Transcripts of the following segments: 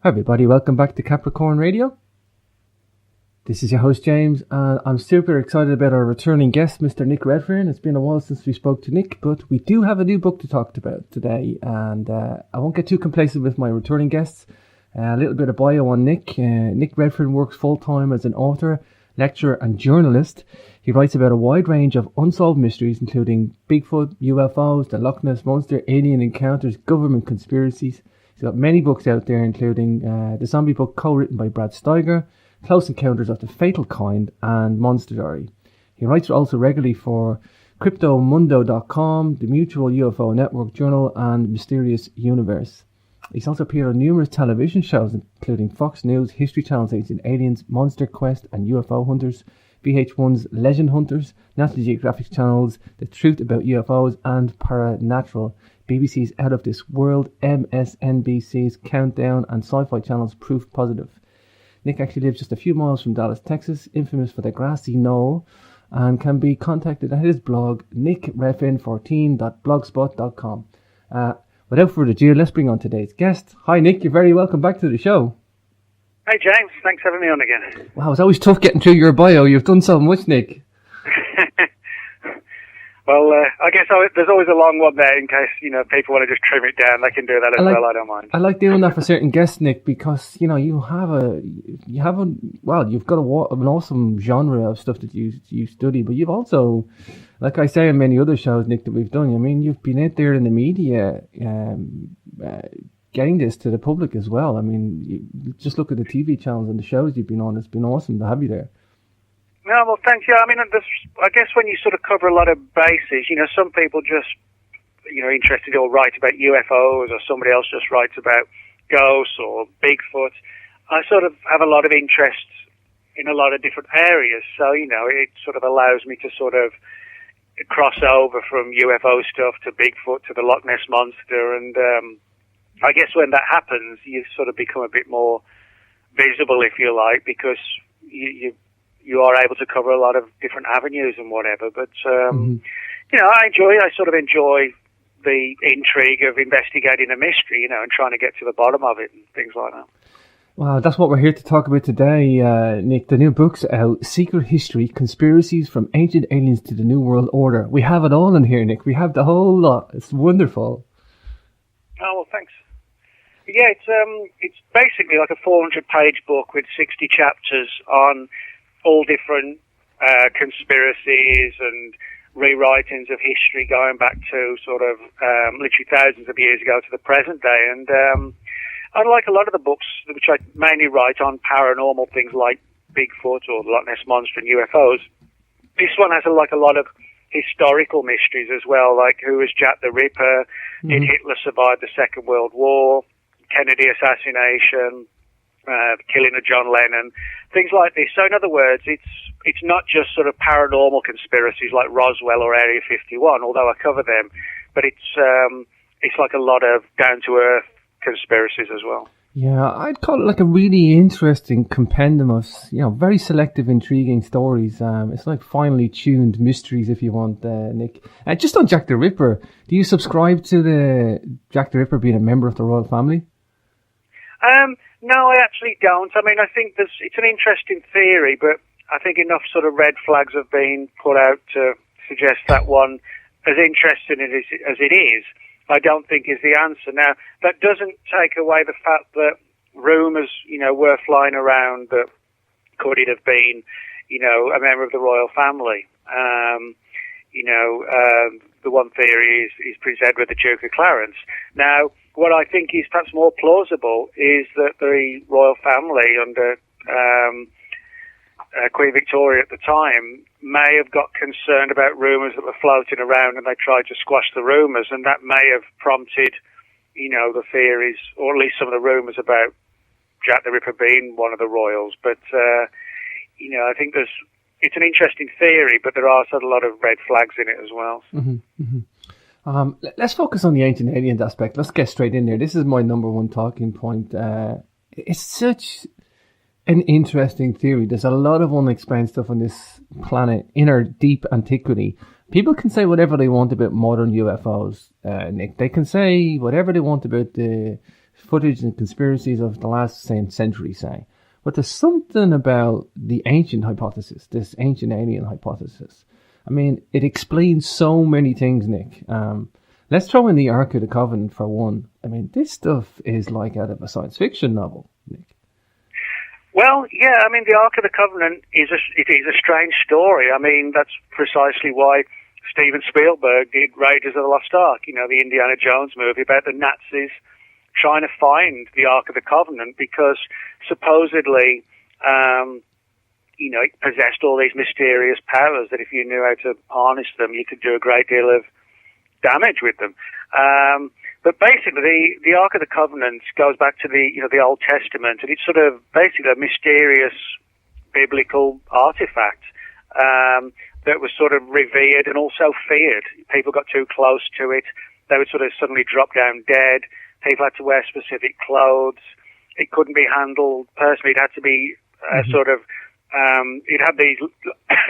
Hi everybody, welcome back to Capricorn Radio. This is your host James, and I'm super excited about our returning guest, Mr. Nick Redfern. It's been a while since we spoke to Nick, but we do have a new book to talk about today, and I won't get too complacent with my returning guests. A little bit of bio on Nick. Nick Redfern works full-time as an author, lecturer and journalist. He writes about a wide range of unsolved mysteries, including Bigfoot, UFOs, the Loch Ness Monster, alien encounters, government conspiracies. He's got many books out there, including the zombie book co-written by Brad Steiger, Close Encounters of the Fatal Kind, and Monster Diary. He writes also regularly for CryptoMundo.com, the Mutual UFO Network Journal, and Mysterious Universe. He's also appeared on numerous television shows, including Fox News, History Channel's Ancient Aliens, Monster Quest, and UFO Hunters, VH1's Legend Hunters, National Geographic Channel's The Truth About UFOs, and Paranatural, BBC's Out of This World, MSNBC's Countdown, and Sci-Fi Channel's Proof Positive. Nick actually lives just a few miles from Dallas, Texas, infamous for the grassy knoll, and can be contacted at his blog, nickredfern14.blogspot.com. Without further ado, let's bring on today's guest. Hi Nick, you're very welcome back to the show. Hey James, thanks for having me on again. Wow, it's always tough getting through your bio. You've done so much, Nick. Well, I guess there's always a long one there in case, people want to just trim it down. They can do that as well, I don't mind. I like doing that for certain guests, Nick, because, you've got an awesome genre of stuff that you study, but you've also, like I say in many other shows, Nick, that we've done, you've been out there in the media, getting this to the public as well. You just look at the TV channels and the shows you've been on. It's been awesome to have you there. No, well, thanks. Yeah, I guess when you sort of cover a lot of bases, some people just, interested or write about UFOs, or somebody else just writes about ghosts or Bigfoot. I sort of have a lot of interest in a lot of different areas. So, it sort of allows me to sort of cross over from UFO stuff to Bigfoot to the Loch Ness Monster. And I guess when that happens, you sort of become a bit more visible, if you like, because you are able to cover a lot of different avenues and whatever. But, I sort of enjoy the intrigue of investigating a mystery, and trying to get to the bottom of it and things like that. Wow, that's what we're here to talk about today, Nick. The new book's out, Secret History, Conspiracies from Ancient Aliens to the New World Order. We have it all in here, Nick. We have the whole lot. It's wonderful. Oh, well, thanks. Yeah, it's basically like a 400-page book with 60 chapters on all different conspiracies and rewritings of history going back to sort of literally thousands of years ago to the present day. And unlike a lot of the books, which I mainly write on paranormal things like Bigfoot or the Loch Ness Monster and UFOs, this one has a lot of historical mysteries as well, like who was Jack the Ripper, did Hitler survive the Second World War, Kennedy assassination, the killing of John Lennon, things like this. So in other words, it's not just sort of paranormal conspiracies like Roswell or Area 51, although I cover them, but it's like a lot of down-to-earth conspiracies as well. Yeah, I'd call it like a really interesting compendium of, very selective, intriguing stories. It's like finely tuned mysteries, if you want, Nick. Just on Jack the Ripper, do you subscribe to the Jack the Ripper being a member of the royal family? No, I actually don't. I think it's an interesting theory, but I think enough sort of red flags have been put out to suggest that one, as interesting as it is, I don't think is the answer. Now, that doesn't take away the fact that rumours, were flying around that could it have been, a member of the royal family. The one theory is Prince Edward, the Duke of Clarence. Now, what I think is perhaps more plausible is that the royal family under Queen Victoria at the time may have got concerned about rumours that were floating around, and they tried to squash the rumours, and that may have prompted, the theories, or at least some of the rumours about Jack the Ripper being one of the royals. But, I think it's an interesting theory, but there are sort of a lot of red flags in it as well. Let's focus on the ancient aliens aspect. Let's get straight in there. This is my number one talking point. It's such an interesting theory. There's a lot of unexplained stuff on this planet in our deep antiquity. People can say whatever they want about modern UFOs, Nick. They can say whatever they want about the footage and conspiracies of the last century, say. But there's something about the ancient hypothesis, this ancient alien hypothesis. I mean, it explains so many things, Nick. Let's throw in the Ark of the Covenant for one. I mean, this stuff is like out of a science fiction novel, Nick. Well, yeah, I mean, the Ark of the Covenant is a strange story. I mean, that's precisely why Steven Spielberg did Raiders of the Lost Ark, you know, the Indiana Jones movie about the Nazis trying to find the Ark of the Covenant because supposedly, you know, it possessed all these mysterious powers that if you knew how to harness them, you could do a great deal of damage with them. But basically, the Ark of the Covenant goes back to the Old Testament, and it's sort of basically a mysterious biblical artifact that was sort of revered and also feared. People got too close to it; they would sort of suddenly drop down dead. People had to wear specific clothes. It couldn't be handled personally. It had to be sort of. It had these,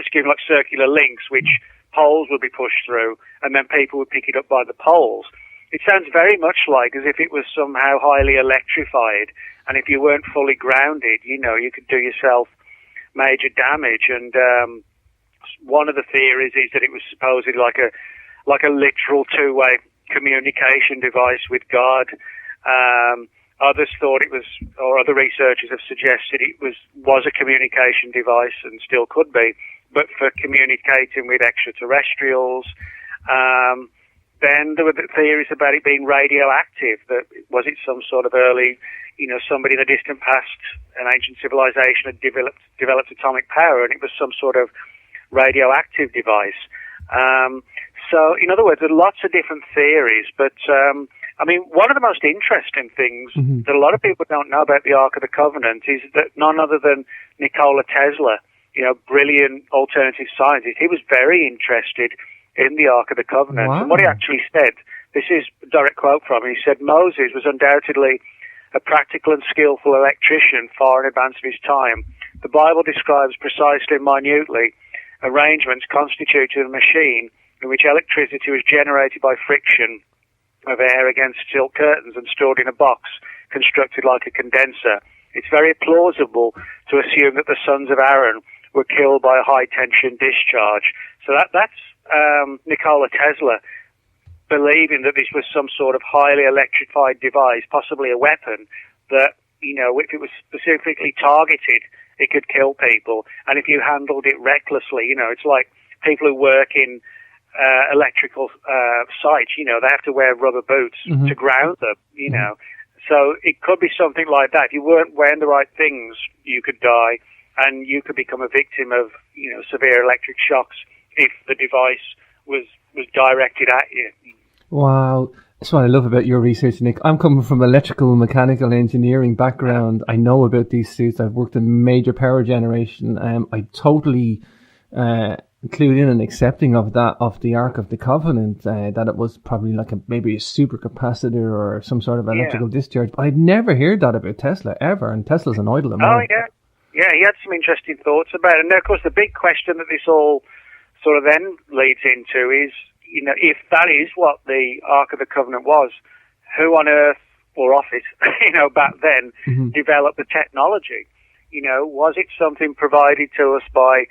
excuse me, like circular links, which poles would be pushed through, and then people would pick it up by the poles. It sounds very much like as if it was somehow highly electrified, and if you weren't fully grounded, you know, you could do yourself major damage. And one of the theories is that it was supposedly like a literal two-way communication device with God. Others thought it was, or other researchers have suggested it was a communication device and still could be, but for communicating with extraterrestrials. Then there were the theories about it being radioactive. That was it some sort of early, you know, somebody in the distant past, an ancient civilization had developed atomic power, and it was some sort of radioactive device. So, in other words, there are lots of different theories, but I mean, one of the most interesting things that a lot of people don't know about the Ark of the Covenant is that none other than Nikola Tesla, you know, brilliant alternative scientist, he was very interested in the Ark of the Covenant. Wow. And what he actually said, this is a direct quote from him, he said, Moses was undoubtedly a practical and skillful electrician far in advance of his time. The Bible describes precisely and minutely arrangements constituted a machine in which electricity was generated by friction of air against silk curtains and stored in a box constructed like a condenser. It's very plausible to assume that the sons of Aaron were killed by a high-tension discharge. So that's Nikola Tesla believing that this was some sort of highly electrified device, possibly a weapon, that, you know, if it was specifically targeted, it could kill people. And if you handled it recklessly, you know, it's like people who work in electrical sites, you know, they have to wear rubber boots to ground them, you know. So it could be something like that. If you weren't wearing the right things, you could die, and you could become a victim of, you know, severe electric shocks if the device was directed at you. Wow. That's what I love about your research, Nick. I'm coming from electrical and mechanical engineering background. I know about these suits. I've worked in major power generation. I totally clued in and accepting of that, of the Ark of the Covenant, that it was probably like maybe a supercapacitor or some sort of electrical discharge. But I'd never heard that about Tesla ever, and Tesla's an idol of mine. Oh, yeah. Yeah, he had some interesting thoughts about it. And, of course, the big question that this all sort of then leads into is, you know, if that is what the Ark of the Covenant was, who on earth, or off it, you know, back then, developed the technology? You know, was it something provided to us by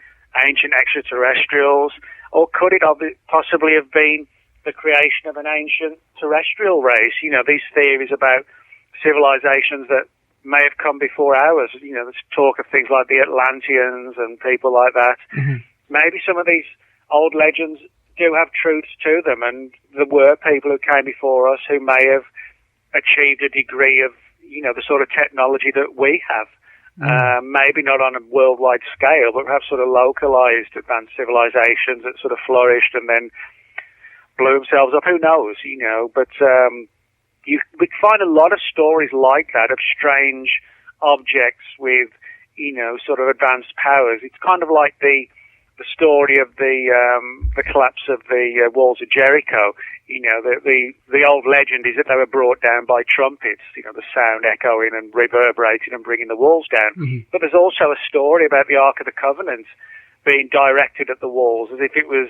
ancient extraterrestrials, or could it possibly have been the creation of an ancient terrestrial race? You know, these theories about civilizations that may have come before ours. You know, there's talk of things like the Atlanteans and people like that. Maybe some of these old legends do have truths to them, and there were people who came before us who may have achieved a degree of, you know, the sort of technology that we have. Maybe not on a worldwide scale, but perhaps sort of localized advanced civilizations that sort of flourished and then blew themselves up. Who knows, you know? But we find a lot of stories like that of strange objects with, you know, sort of advanced powers. It's kind of like the story of the collapse of the walls of Jericho. You know, the old legend is that they were brought down by trumpets, you know, the sound echoing and reverberating and bringing the walls down. But there's also a story about the Ark of the Covenant being directed at the walls as if it was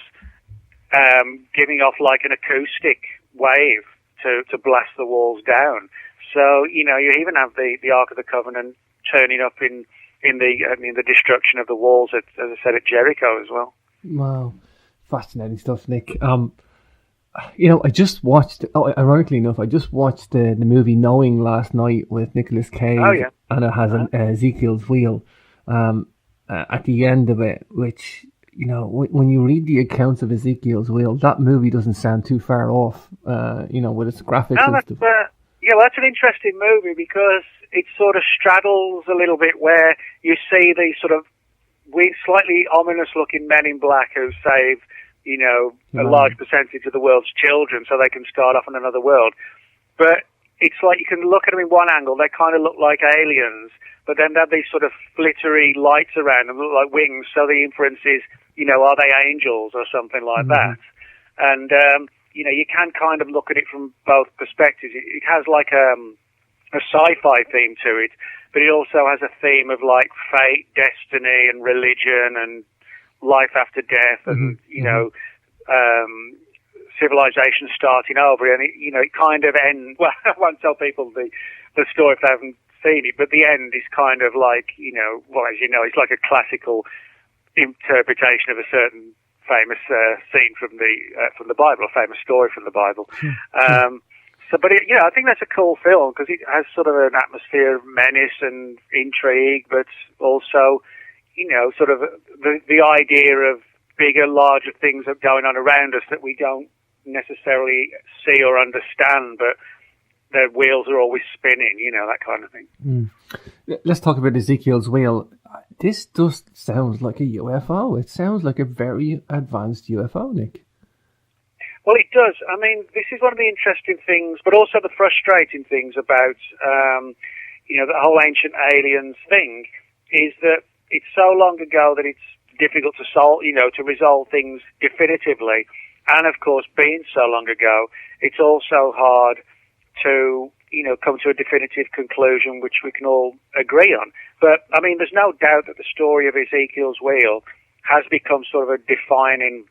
giving off like an acoustic wave to blast the walls down. So, you even have the Ark of the Covenant turning up in the destruction of the walls, as I said, at Jericho as well. Wow. Fascinating stuff, Nick. I just watched, ironically enough, the movie Knowing last night with Nicolas Cage. Oh, yeah. And it has an Ezekiel's Wheel at the end of it, which, when you read the accounts of Ezekiel's Wheel, that movie doesn't sound too far off, with its graphics and stuff. That's an interesting movie because it sort of straddles a little bit where you see these sort of slightly ominous-looking men in black who save a large percentage of the world's children so they can start off on another world. But it's like you can look at them in one angle, they kind of look like aliens, but then they have these sort of glittery lights around them, look like wings, so the inference is, are they angels or something like that? And, you can kind of look at it from both perspectives. It has like a sci-fi theme to it, but it also has a theme of like fate, destiny, and religion, and life after death, and civilization starting over, and it kind of ends. Well, I won't tell people the story if they haven't seen it, but the end is kind of like as you know, it's like a classical interpretation of a certain famous scene from the Bible, a famous story from the Bible. But I think that's a cool film because it has sort of an atmosphere of menace and intrigue, but also, sort of the idea of bigger, larger things that are going on around us that we don't necessarily see or understand, but their wheels are always spinning, that kind of thing. Let's talk about Ezekiel's Wheel. This just sounds like a UFO. It sounds like a very advanced UFO, Nick. Well, it does. I mean, this is one of the interesting things, but also the frustrating things about, the whole ancient aliens thing, is that it's so long ago that it's difficult to solve, to resolve things definitively. And of course, being so long ago, it's also hard to, come to a definitive conclusion which we can all agree on. But, I mean, there's no doubt that the story of Ezekiel's Wheel has become sort of a defining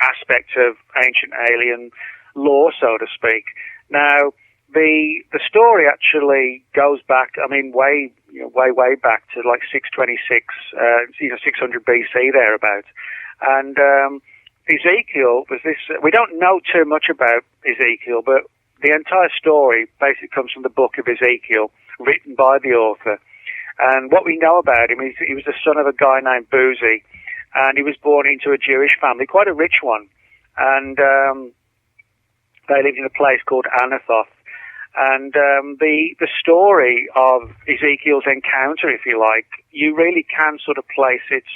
aspect of ancient alien lore, so to speak. Now, the story actually goes back, I mean, way back to like 626, 600 BC thereabouts. And Ezekiel was this. We don't know too much about Ezekiel, but the entire story basically comes from the book of Ezekiel, written by the author. And what we know about him is he was the son of a guy named Buzi, and he was born into a Jewish family, quite a rich one. And they lived in a place called Anathoth. And the story of Ezekiel's encounter, if you like, you really can sort of place it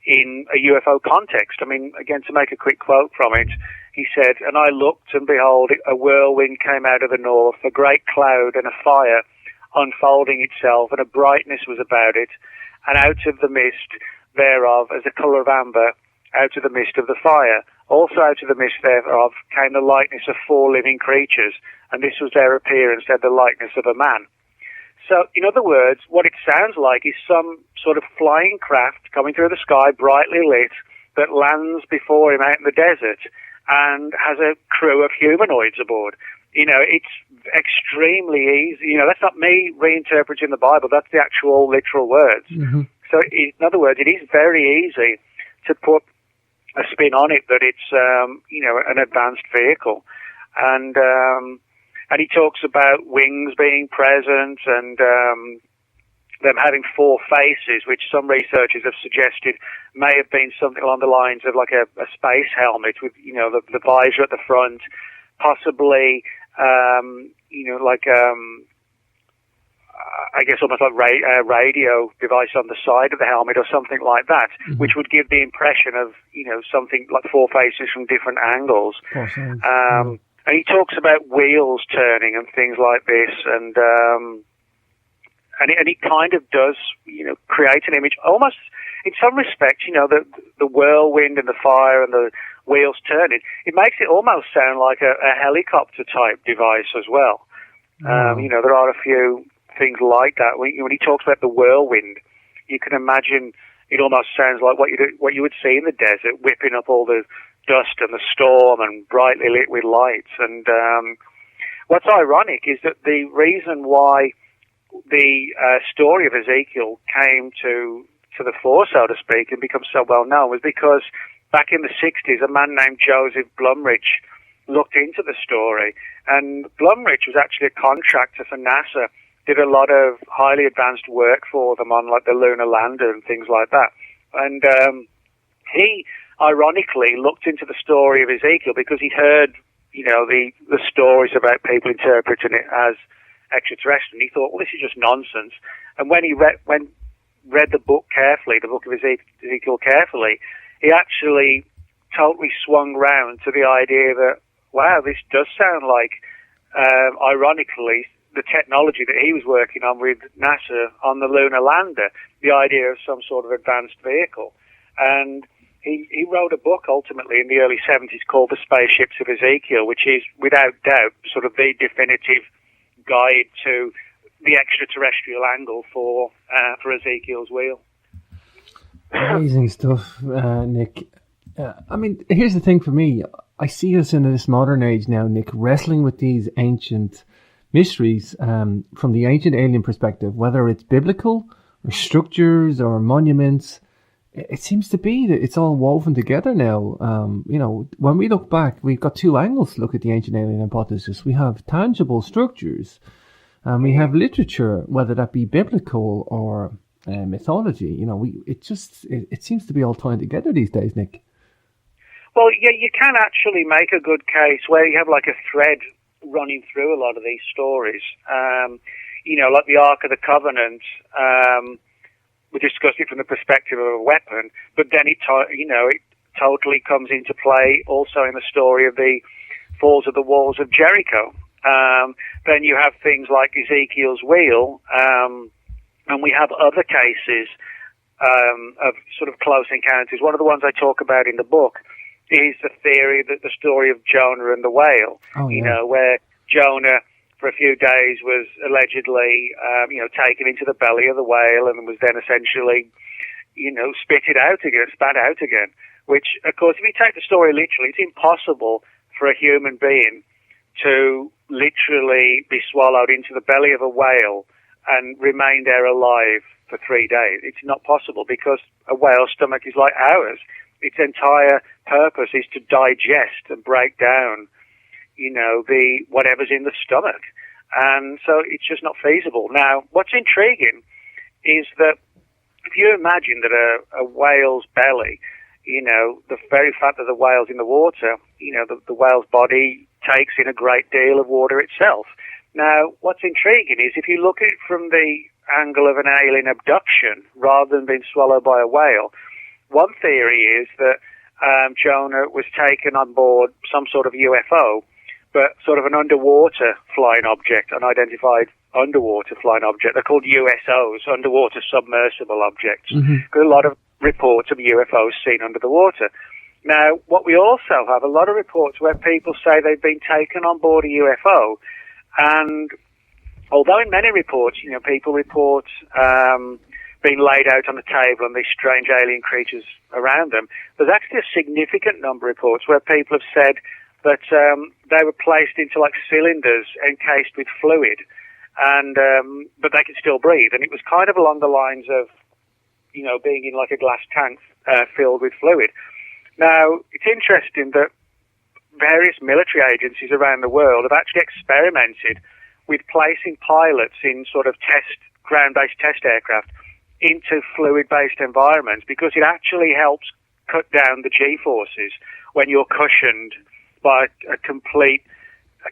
in a UFO context. I mean, again, to make a quick quote from it, he said, "And I looked, and behold, a whirlwind came out of the north, a great cloud and a fire unfolding itself, and a brightness was about it, and out of the mist thereof, as the colour of amber, out of the mist of the fire. Also out of the mist thereof came the likeness of 4 living creatures, and this was their appearance, had the likeness of a man." So, in other words, what it sounds like is some sort of flying craft coming through the sky, brightly lit, that lands before him out in the desert and has a crew of humanoids aboard. It's extremely easy. That's not me reinterpreting the Bible. That's the actual literal words. Mm-hmm. So, in other words, it is very easy to put a spin on it that it's, an advanced vehicle. And he talks about wings being present and them having 4 faces, which some researchers have suggested may have been something along the lines of like a space helmet with, the visor at the front, possibly, I guess almost like a radio device on the side of the helmet or something like that, mm-hmm. which would give the impression of, something like 4 faces from different angles. And he talks about wheels turning and things like this, and it kind of does, create an image, almost in some respects, the whirlwind and the fire and the wheels turning. It makes it almost sound like a helicopter type device as well. There are a few things like that. When he talks about the whirlwind, you can imagine it almost sounds like what you would see in the desert, whipping up all the dust and the storm and brightly lit with lights. And what's ironic is that the reason why the story of Ezekiel came to the fore, so to speak, and become so well known was because back in the 60s, a man named Joseph Blumrich looked into the story. And Blumrich was actually a contractor for NASA, did a lot of highly advanced work for them on like the lunar lander and things like that. And he ironically looked into the story of Ezekiel because he'd heard, the stories about people interpreting it as extraterrestrial. And he thought, well, this is just nonsense. And when he read the book carefully, the book of Ezekiel carefully, he actually totally swung round to the idea that, wow, this does sound like, ironically, the technology that he was working on with NASA on the lunar lander, the idea of some sort of advanced vehicle. And he wrote a book ultimately in the early 70s called The Spaceships of Ezekiel, which is without doubt sort of the definitive guide to the extraterrestrial angle for Ezekiel's wheel. Amazing stuff, Nick. Here's the thing for me. I see us in this modern age now, Nick, wrestling with these ancient mysteries from the ancient alien perspective, whether it's biblical or structures or monuments. It seems to be that it's all woven together now. When we look back, we've got two angles to look at the ancient alien hypothesis. We have tangible structures, and we have literature, whether that be biblical or mythology. It seems to be all tying together these days, Nick. Well, yeah, you can actually make a good case where you have like a thread running through a lot of these stories. Like the Ark of the Covenant. We discussed it from the perspective of a weapon, but then it totally comes into play also in the story of the falls of the walls of Jericho. Then you have things like Ezekiel's wheel, and we have other cases of sort of close encounters. One of the ones I talk about in the book is the theory that the story of Jonah and the whale, where Jonah for a few days was allegedly, taken into the belly of the whale and was then essentially, spat out again. Which, of course, if you take the story literally, it's impossible for a human being to literally be swallowed into the belly of a whale and remain there alive for 3 days. It's not possible because a whale's stomach is like ours. Its entire purpose is to digest and break down the whatever's in the stomach. And so it's just not feasible. Now, what's intriguing is that if you imagine that a whale's belly, the very fact that the whale's in the water, the whale's body takes in a great deal of water itself. Now, what's intriguing is if you look at it from the angle of an alien abduction rather than being swallowed by a whale, one theory is that Jonah was taken on board some sort of UFO, but sort of an underwater flying object, unidentified underwater flying object. They're called USOs, underwater submersible objects. Mm-hmm. Got a lot of reports of UFOs seen under the water. Now, what we also have, a lot of reports where people say they've been taken on board a UFO, and although in many reports, people report being laid out on the table and these strange alien creatures around them, there's actually a significant number of reports where people have said that they were placed into like cylinders encased with fluid, and but they could still breathe. And it was kind of along the lines of, being in like a glass tank filled with fluid. Now, it's interesting that various military agencies around the world have actually experimented with placing pilots in sort of ground-based test aircraft into fluid-based environments because it actually helps cut down the G-forces when you're cushioned by a complete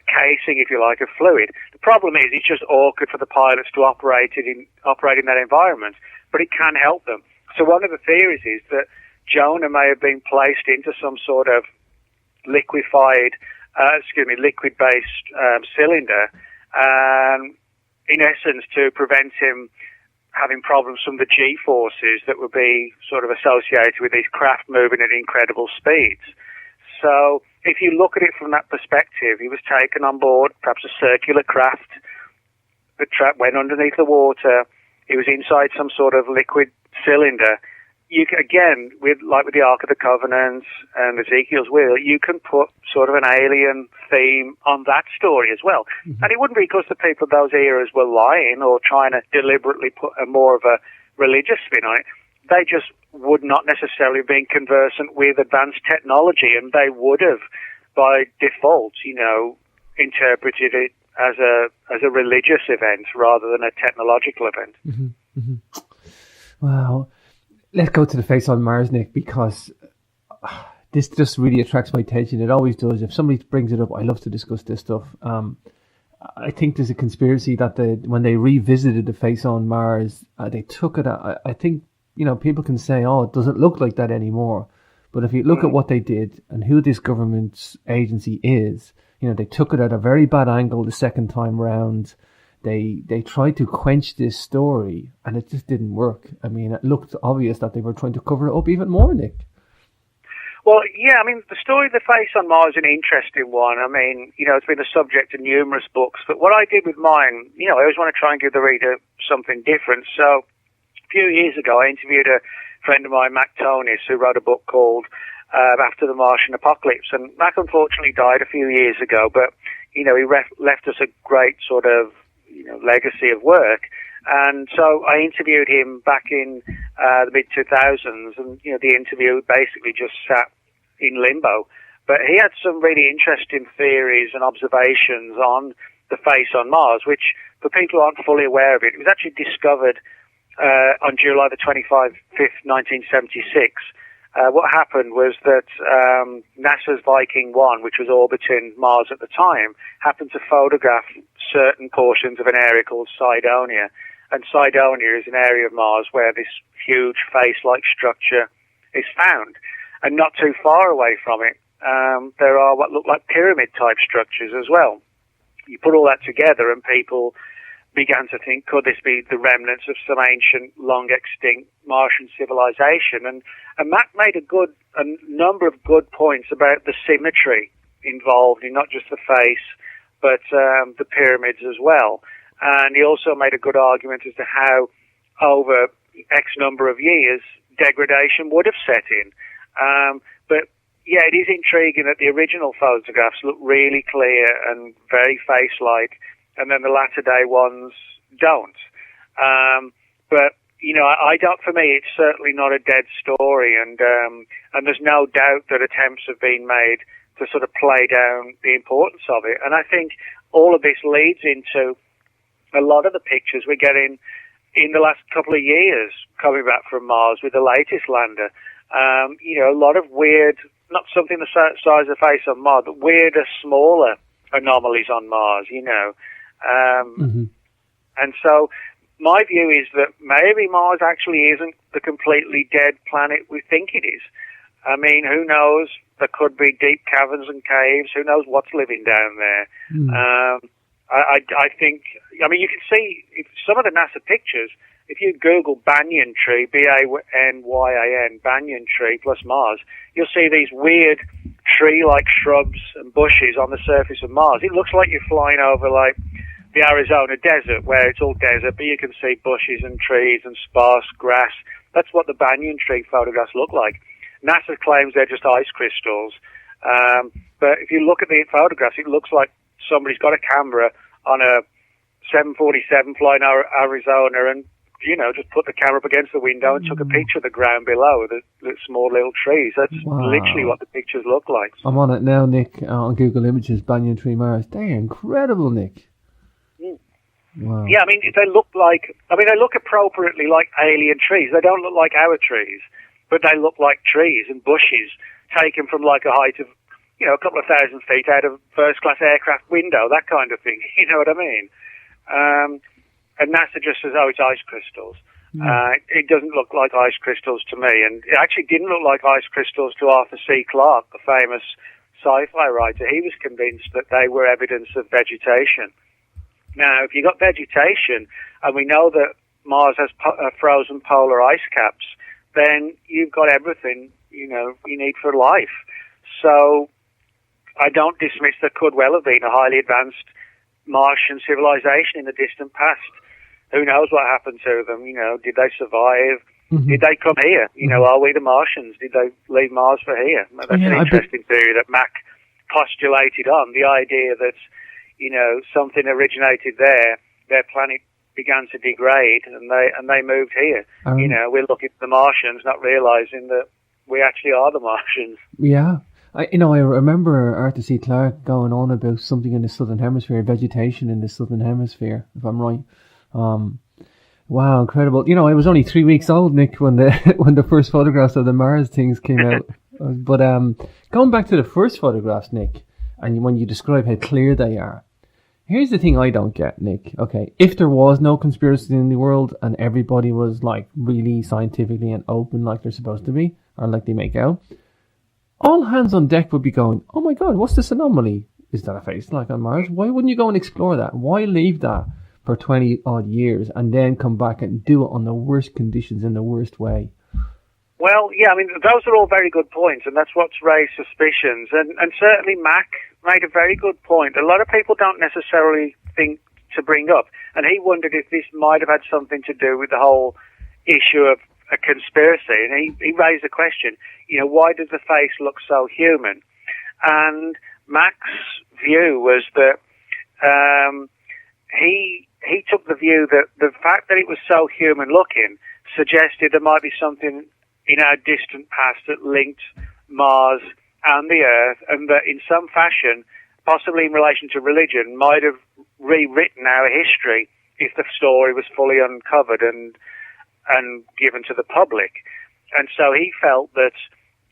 casing, if you like, of fluid. The problem is it's just awkward for the pilots to operate in that environment, but it can help them. So one of the theories is that Jonah may have been placed into some sort of liquid-based cylinder, in essence to prevent him having problems from the G-forces that would be sort of associated with these craft moving at incredible speeds. So if you look at it from that perspective, he was taken on board perhaps a circular craft. The trap went underneath the water. He was inside some sort of liquid cylinder, you can, again, with the Ark of the Covenant and Ezekiel's Wheel, you can put sort of an alien theme on that story as well. Mm-hmm. And it wouldn't be because the people of those eras were lying or trying to deliberately put more of a religious spin on it. They just would not necessarily have been conversant with advanced technology, and they would have, by default, interpreted it as a religious event rather than a technological event. Mm-hmm. Mm-hmm. Wow. Let's go to the face on Mars, Nick, because this just really attracts my attention. It always does. If somebody brings it up, I love to discuss this stuff. I think there's a conspiracy that when they revisited the face on Mars, they took it. I think, people can say, oh, it doesn't look like that anymore. But if you look at what they did and who this government agency is, they took it at a very bad angle the second time round. They tried to quench this story, and it just didn't work. I mean, it looked obvious that they were trying to cover it up even more, Nick. Well, yeah, I mean, the story of the face on Mars is an interesting one. I mean, it's been the subject of numerous books. But what I did with mine, I always want to try and give the reader something different. So a few years ago, I interviewed a friend of mine, Mac Tonis, who wrote a book called After the Martian Apocalypse. And Mac unfortunately died a few years ago, but, he left us a great sort of, legacy of work. And so I interviewed him back in the mid-2000s, and, the interview basically just sat in limbo. But he had some really interesting theories and observations on the face on Mars, which, for people who aren't fully aware of it, it was actually discovered on July the 25th, 1976. What happened was that NASA's Viking 1, which was orbiting Mars at the time, happened to photograph certain portions of an area called Cydonia. And Cydonia is an area of Mars where this huge face-like structure is found. And not too far away from it, there are what look like pyramid-type structures as well. You put all that together and people began to think, could this be the remnants of some ancient, long-extinct Martian civilization? And Matt made a number of good points about the symmetry involved in not just the face, but the pyramids as well. And he also made a good argument as to how, over X number of years, degradation would have set in. But yeah, it is intriguing that the original photographs look really clear and very face-like, and then the latter-day ones don't. But I don't. For me, it's certainly not a dead story, and there's no doubt that attempts have been made to sort of play down the importance of it. And I think all of this leads into a lot of the pictures we're getting in the last couple of years coming back from Mars with the latest lander. A lot of weird, not something the size of the face on Mars, but weirder, smaller anomalies on Mars, And so my view is that maybe Mars actually isn't the completely dead planet we think it is. I mean, who knows? There could be deep caverns and caves. Who knows what's living down there? I think, you can see some of the NASA pictures. If you Google banyan tree, B-A-N-Y-A-N, banyan tree plus Mars, you'll see these weird tree-like shrubs and bushes on the surface of Mars. It looks like you're flying over, like, the Arizona desert, where it's all desert, but you can see bushes and trees and sparse grass. That's what the banyan tree photographs look like. NASA claims they're just ice crystals. But if you look at the photographs, it looks like somebody's got a camera on a 747 flying over Arizona and, just put the camera up against the window and took a picture of the ground below, the small little trees. That's literally what the pictures look like. I'm on it now, Nick, on Google Images, banyan tree Mars. They're incredible, Nick. Wow. Yeah, they look appropriately like alien trees. They don't look like our trees, but they look like trees and bushes taken from like a height of, a couple of thousand feet out of first-class aircraft window, that kind of thing. You know what I mean? And NASA just says, oh, it's ice crystals. It doesn't look like ice crystals to me, and it actually didn't look like ice crystals to Arthur C. Clarke, the famous sci-fi writer. He was convinced that they were evidence of vegetation. Now, if you've got vegetation, and we know that Mars has frozen polar ice caps, then you've got everything, you need for life. So I don't dismiss there could well have been a highly advanced Martian civilization in the distant past. Who knows what happened to them? Did they survive? Did they come here? You know, are we the Martians? Did they leave Mars for here? That's an interesting theory that Mac postulated on, the idea that, you know, something originated there, their planet began to degrade, and they moved here. You know, we're looking at the Martians, not realising that we actually are the Martians. Yeah. I remember Arthur C. Clarke going on about something in the Southern Hemisphere, vegetation in the Southern Hemisphere, if I'm right. Wow, incredible. You know, I was only 3 weeks old, Nick, when the first photographs of the Mars things came out. But going back to the first photographs, Nick, and when you describe how clear they are, here's the thing I don't get, Nick. Okay, if there was no conspiracy in the world and everybody was like really scientifically and open like they're supposed to be, or like they make out, all hands on deck would be going, oh my God, what's this anomaly? Is that a face like on Mars? Why wouldn't you go and explore that? Why leave that for 20 odd years and then come back and do it on the worst conditions in the worst way? Well, yeah, I mean, those are all very good points, and that's what's raised suspicions. And certainly Mac made a very good point. A lot of people don't necessarily think to bring up, and he wondered if this might have had something to do with the whole issue of a conspiracy. And he raised the question, you know, why does the face look so human? And Mac's view was that he took the view that the fact that it was so human looking suggested there might be something in our distant past that linked Mars and the Earth, and that in some fashion, possibly in relation to religion, might have rewritten our history if the story was fully uncovered and given to the public. And so he felt that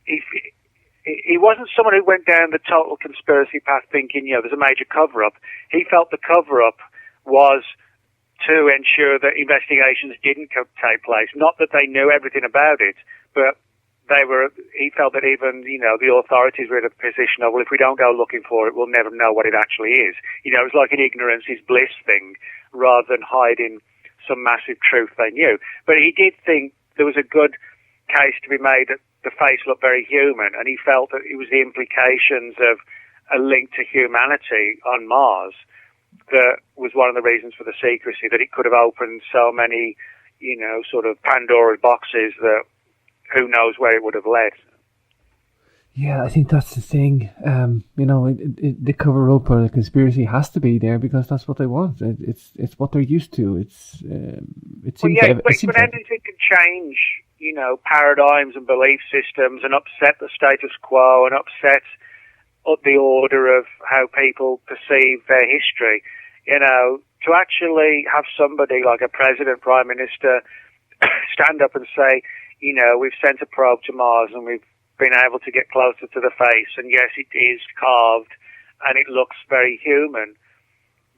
he wasn't someone who went down the total conspiracy path thinking, you know, there's a major cover-up. He felt the cover-up was to ensure that investigations didn't take place. Not that they knew everything about it, but he felt that even, you know, the authorities were in a position of, well, if we don't go looking for it, we'll never know what it actually is. You know, it was like an ignorance is bliss thing, rather than hiding some massive truth they knew. But he did think there was a good case to be made that the face looked very human, and he felt that it was the implications of a link to humanity on Mars that was one of the reasons for the secrecy, that it could have opened so many, you know, sort of Pandora's boxes that who knows where it would have led. Yeah, I think that's the thing. You know, the cover up or the conspiracy has to be there because that's what they want. It's what they're used to. It seems. Well, yeah, but anything can change, you know, paradigms and belief systems, and upset the status quo and upset the order of how people perceive their history. You know, to actually have somebody like a president, prime minister, stand up and say, you know, we've sent a probe to Mars and we've been able to get closer to the face, and yes, it is carved and it looks very human,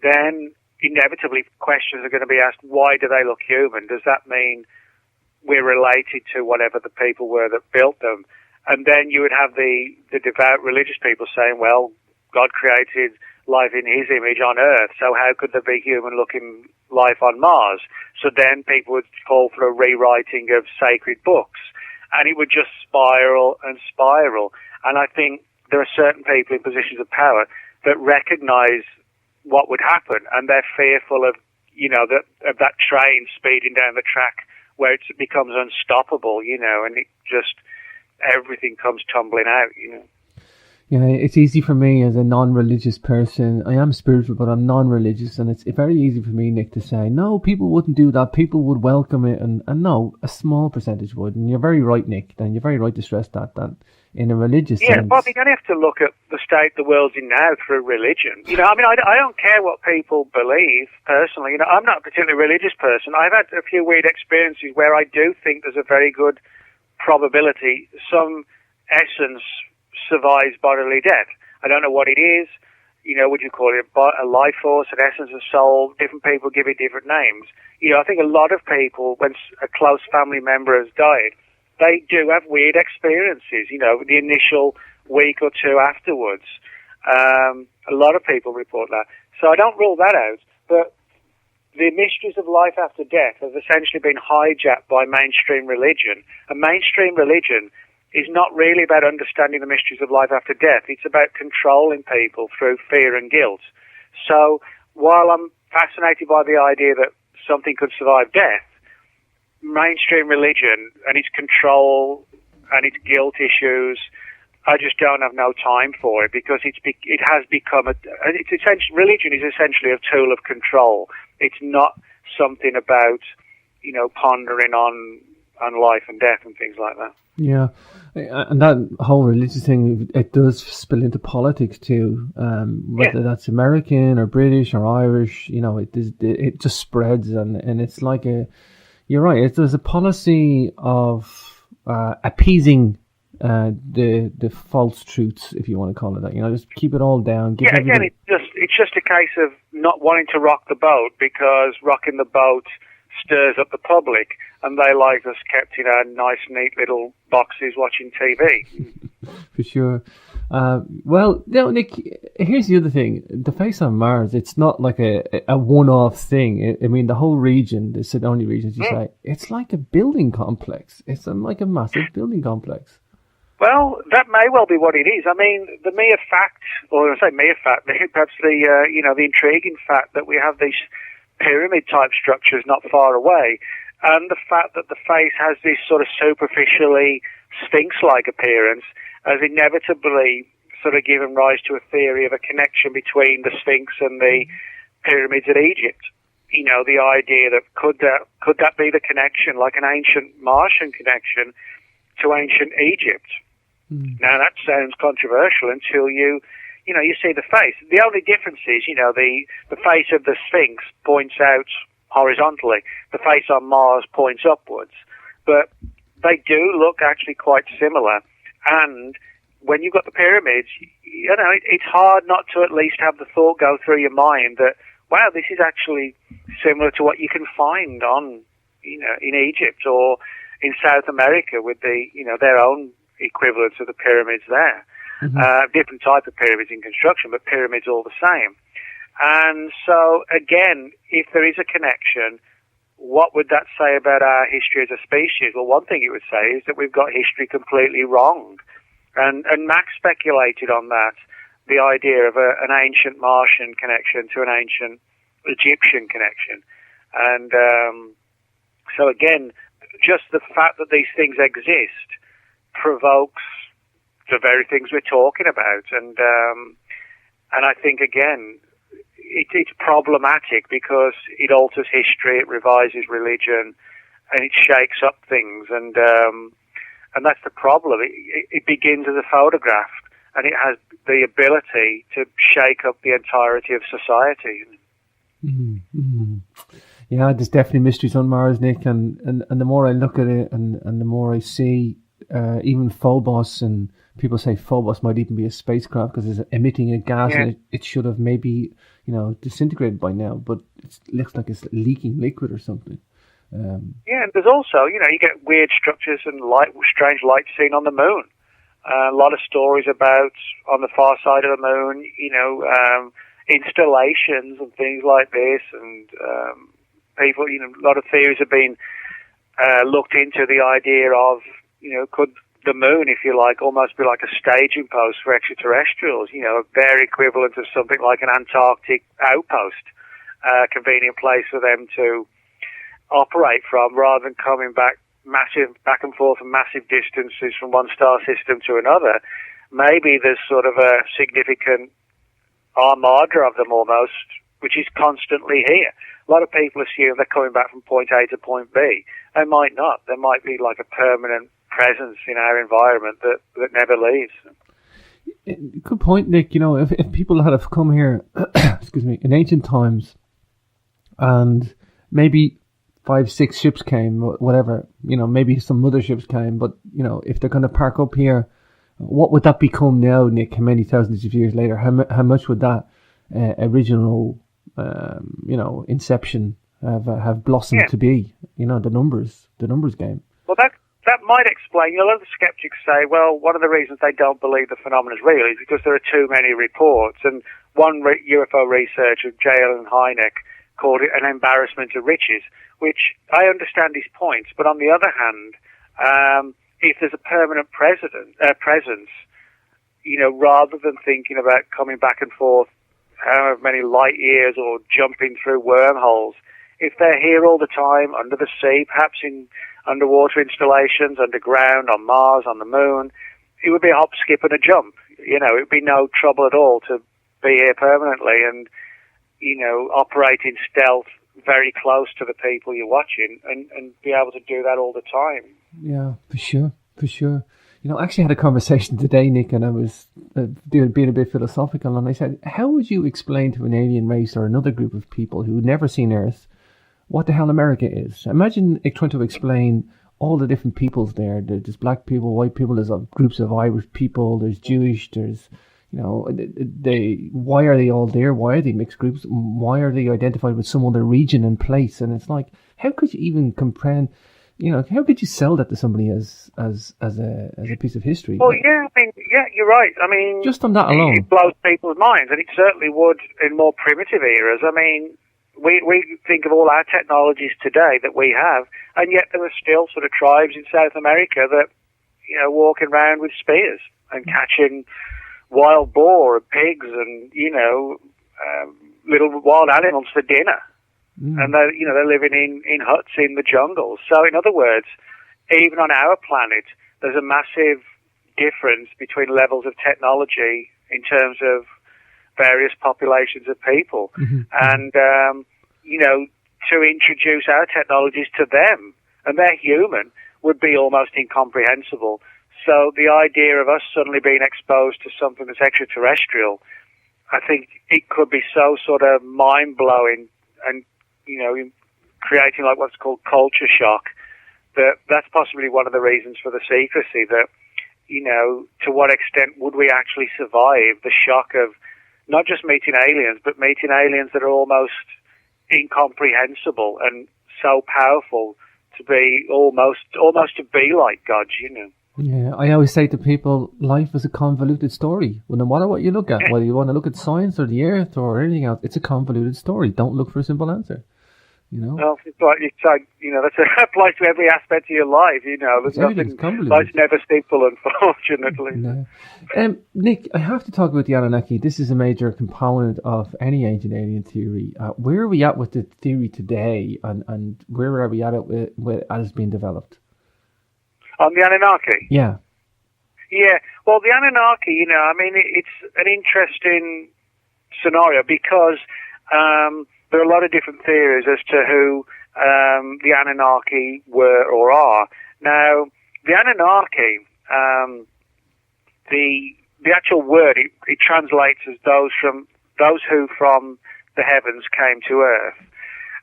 then inevitably questions are going to be asked, why do they look human? Does that mean we're related to whatever the people were that built them? And then you would have the devout religious people saying, well, God created life in his image on Earth, so how could there be human-looking life on Mars? So then people would call for a rewriting of sacred books, and it would just spiral and spiral. And I think there are certain people in positions of power that recognize what would happen, and they're fearful of, you know, of that train speeding down the track where it becomes unstoppable, you know, and it just, everything comes tumbling out, you know. Yeah, it's easy for me as a non-religious person. I am spiritual, but I'm non-religious, and it's very easy for me, Nick, to say, no, people wouldn't do that. People would welcome it, and no, a small percentage would. And you're very right, Nick, and you're very right to stress that in a religious sense. Yeah, Bob, you don't have to look at the state the world's in now through religion. You know, I mean, I don't care what people believe, personally. You know, I'm not a particularly religious person. I've had a few weird experiences where I do think there's a very good probability some essence survives bodily death. I don't know what it is. You know, would you call it a life force, an essence of soul? Different people give it different names. You know, I think a lot of people, when a close family member has died, they do have weird experiences, you know, the initial week or two afterwards. A lot of people report that. So I don't rule that out. But the mysteries of life after death have essentially been hijacked by mainstream religion. And mainstream religion is not really about understanding the mysteries of life after death. It's about controlling people through fear and guilt. So while I'm fascinated by the idea that something could survive death, mainstream religion and its control and its guilt issues, I just don't have no time for it, because it has become religion is essentially a tool of control. It's not something about, pondering on life and death and things like that. Yeah, and that whole religious thing, it does spill into politics too. Whether that's American or British or Irish, it just spreads, and it's like you're right. There's a policy of appeasing the false truths, if you want to call it that. Just keep it all down. Again, it's just a case of not wanting to rock the boat, because rocking the boat stirs up the public, and they like us kept in our nice, neat little boxes watching TV. For sure. Well, Nick, here's the other thing. The face on Mars, it's not like a one-off thing. I mean, the whole region, the Sidoni region, as you say, it's like a building complex. It's like a massive building complex. Well, that may well be what it is. I mean, the mere fact, or I say mere fact, perhaps the intriguing fact that we have these pyramid-type structures not far away, and the fact that the face has this sort of superficially sphinx-like appearance has inevitably sort of given rise to a theory of a connection between the Sphinx and the pyramids at Egypt. The idea that could that be the connection, like an ancient Martian connection to ancient Egypt? Now, that sounds controversial until you see the face. The only difference is, the face of the Sphinx points out horizontally. The face on Mars points upwards. But they do look actually quite similar. And when you've got the pyramids, it's hard not to at least have the thought go through your mind that, wow, this is actually similar to what you can find in Egypt or in South America with their own equivalents of the pyramids there. Different type of pyramids in construction, but pyramids all the same. And so, again, if there is a connection, what would that say about our history as a species? Well, one thing it would say is that we've got history completely wrong. And Max speculated on that, the idea of an ancient Martian connection to an ancient Egyptian connection. And so, again, just the fact that these things exist provokes the very things we're talking about. And I think, again, it's problematic because it alters history, it revises religion, and it shakes up things. And that's the problem. It begins as a photograph, and it has the ability to shake up the entirety of society. Yeah, there's definitely mysteries on Mars, Nick, and the more I look at it and the more I see even Phobos, and people say Phobos might even be a spacecraft because it's emitting a gas, and it should have maybe disintegrated by now, but it looks like it's leaking liquid or something. And there's also, you get weird structures and strange light seen on the moon. A lot of stories about on the far side of the moon, installations and things like this, and people, a lot of theories have been looked into the idea of, could the moon, if you like, almost be like a staging post for extraterrestrials, their equivalent of something like an Antarctic outpost, a convenient place for them to operate from rather than coming back and forth from massive distances from one star system to another. Maybe there's sort of a significant armada of them almost, which is constantly here. A lot of people assume they're coming back from point A to point B. They might not. There might be like a permanent presence in our environment that never leaves. Good point, Nick. If people had have come here, excuse me, in ancient times, and maybe 5-6 ships came, whatever, maybe some motherships came, but if they're going to park up here, what would that become now, Nick? How many thousands of years later? How much would that original, inception have blossomed to be? The numbers game. Well, that might explain. A lot of the skeptics say, well, one of the reasons they don't believe the phenomenon is real is because there are too many reports. And one UFO researcher, J. Allen Hynek, called it an embarrassment of riches, which I understand his points. But on the other hand, if there's a permanent presence, rather than thinking about coming back and forth however many light years or jumping through wormholes, if they're here all the time, under the sea, perhaps in underwater installations, underground, on Mars, on the moon, it would be a hop, skip, and a jump. You know, it would be no trouble at all to be here permanently and, you know, operate in stealth very close to the people you're watching and be able to do that all the time. Yeah, for sure. You know, I actually had a conversation today, Nick, and I was being a bit philosophical, and I said, how would you explain to an alien race or another group of people who'd never seen Earth what the hell America is? Imagine trying to explain all the different peoples there. There's black people, white people, there's groups of Irish people, there's Jewish, there's, you know, why are they all there? Why are they mixed groups? Why are they identified with some other region and place? And it's like, how could you even comprehend, you know, how could you sell that to somebody as a piece of history? Well, yeah, I mean, yeah, you're right. I mean, just on that alone, it blows people's minds, and it certainly would in more primitive eras. I mean, we think of all our technologies today that we have, and yet there are still sort of tribes in South America that, you know, walking around with spears and catching wild boar and pigs and, you know, little wild animals for dinner. And they're, you know, they're living in huts in the jungles. So in other words, even on our planet, there's a massive difference between levels of technology in terms of various populations of people. And, you know, to introduce our technologies to them, and they're human, would be almost incomprehensible. So the idea of us suddenly being exposed to something that's extraterrestrial, I think it could be so sort of mind-blowing and, you know, creating like what's called culture shock, that's possibly one of the reasons for the secrecy, that, you know, to what extent would we actually survive the shock of not just meeting aliens, but meeting aliens that are almost incomprehensible and so powerful to be almost to be like gods, you know. Yeah, I always say to people, life is a convoluted story. Well, no matter what you look at, whether you want to look at science or the earth or anything else, it's a convoluted story. Don't look for a simple answer. You know? Well, it's like you know, that applies to every aspect of your life, you know. There's nothing, life's never simple, unfortunately. No. Nick, I have to talk about the Anunnaki. This is a major component of any ancient alien theory. Where are we at with the theory today, and where are we at it with as it's being developed? On the Anunnaki? Yeah. Yeah, well, the Anunnaki, you know, I mean, it's an interesting scenario because there are a lot of different theories as to who the Anunnaki were or are. Now, the Anunnaki, the actual word, it translates as those who from the heavens came to earth.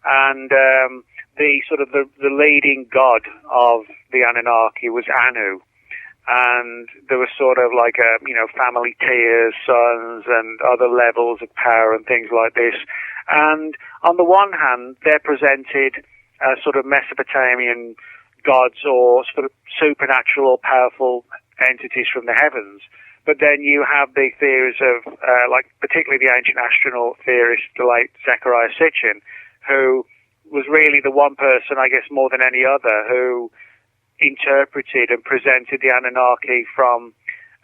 And the sort of the leading god of the Anunnaki was Anu. And there was sort of like family tiers, sons, and other levels of power and things like this. And on the one hand, they're presented as sort of Mesopotamian gods or sort of supernatural or powerful entities from the heavens. But then you have the theories of, particularly the ancient astronaut theorist, the late Zecharia Sitchin, who was really the one person, I guess, more than any other, who interpreted and presented the Anunnaki from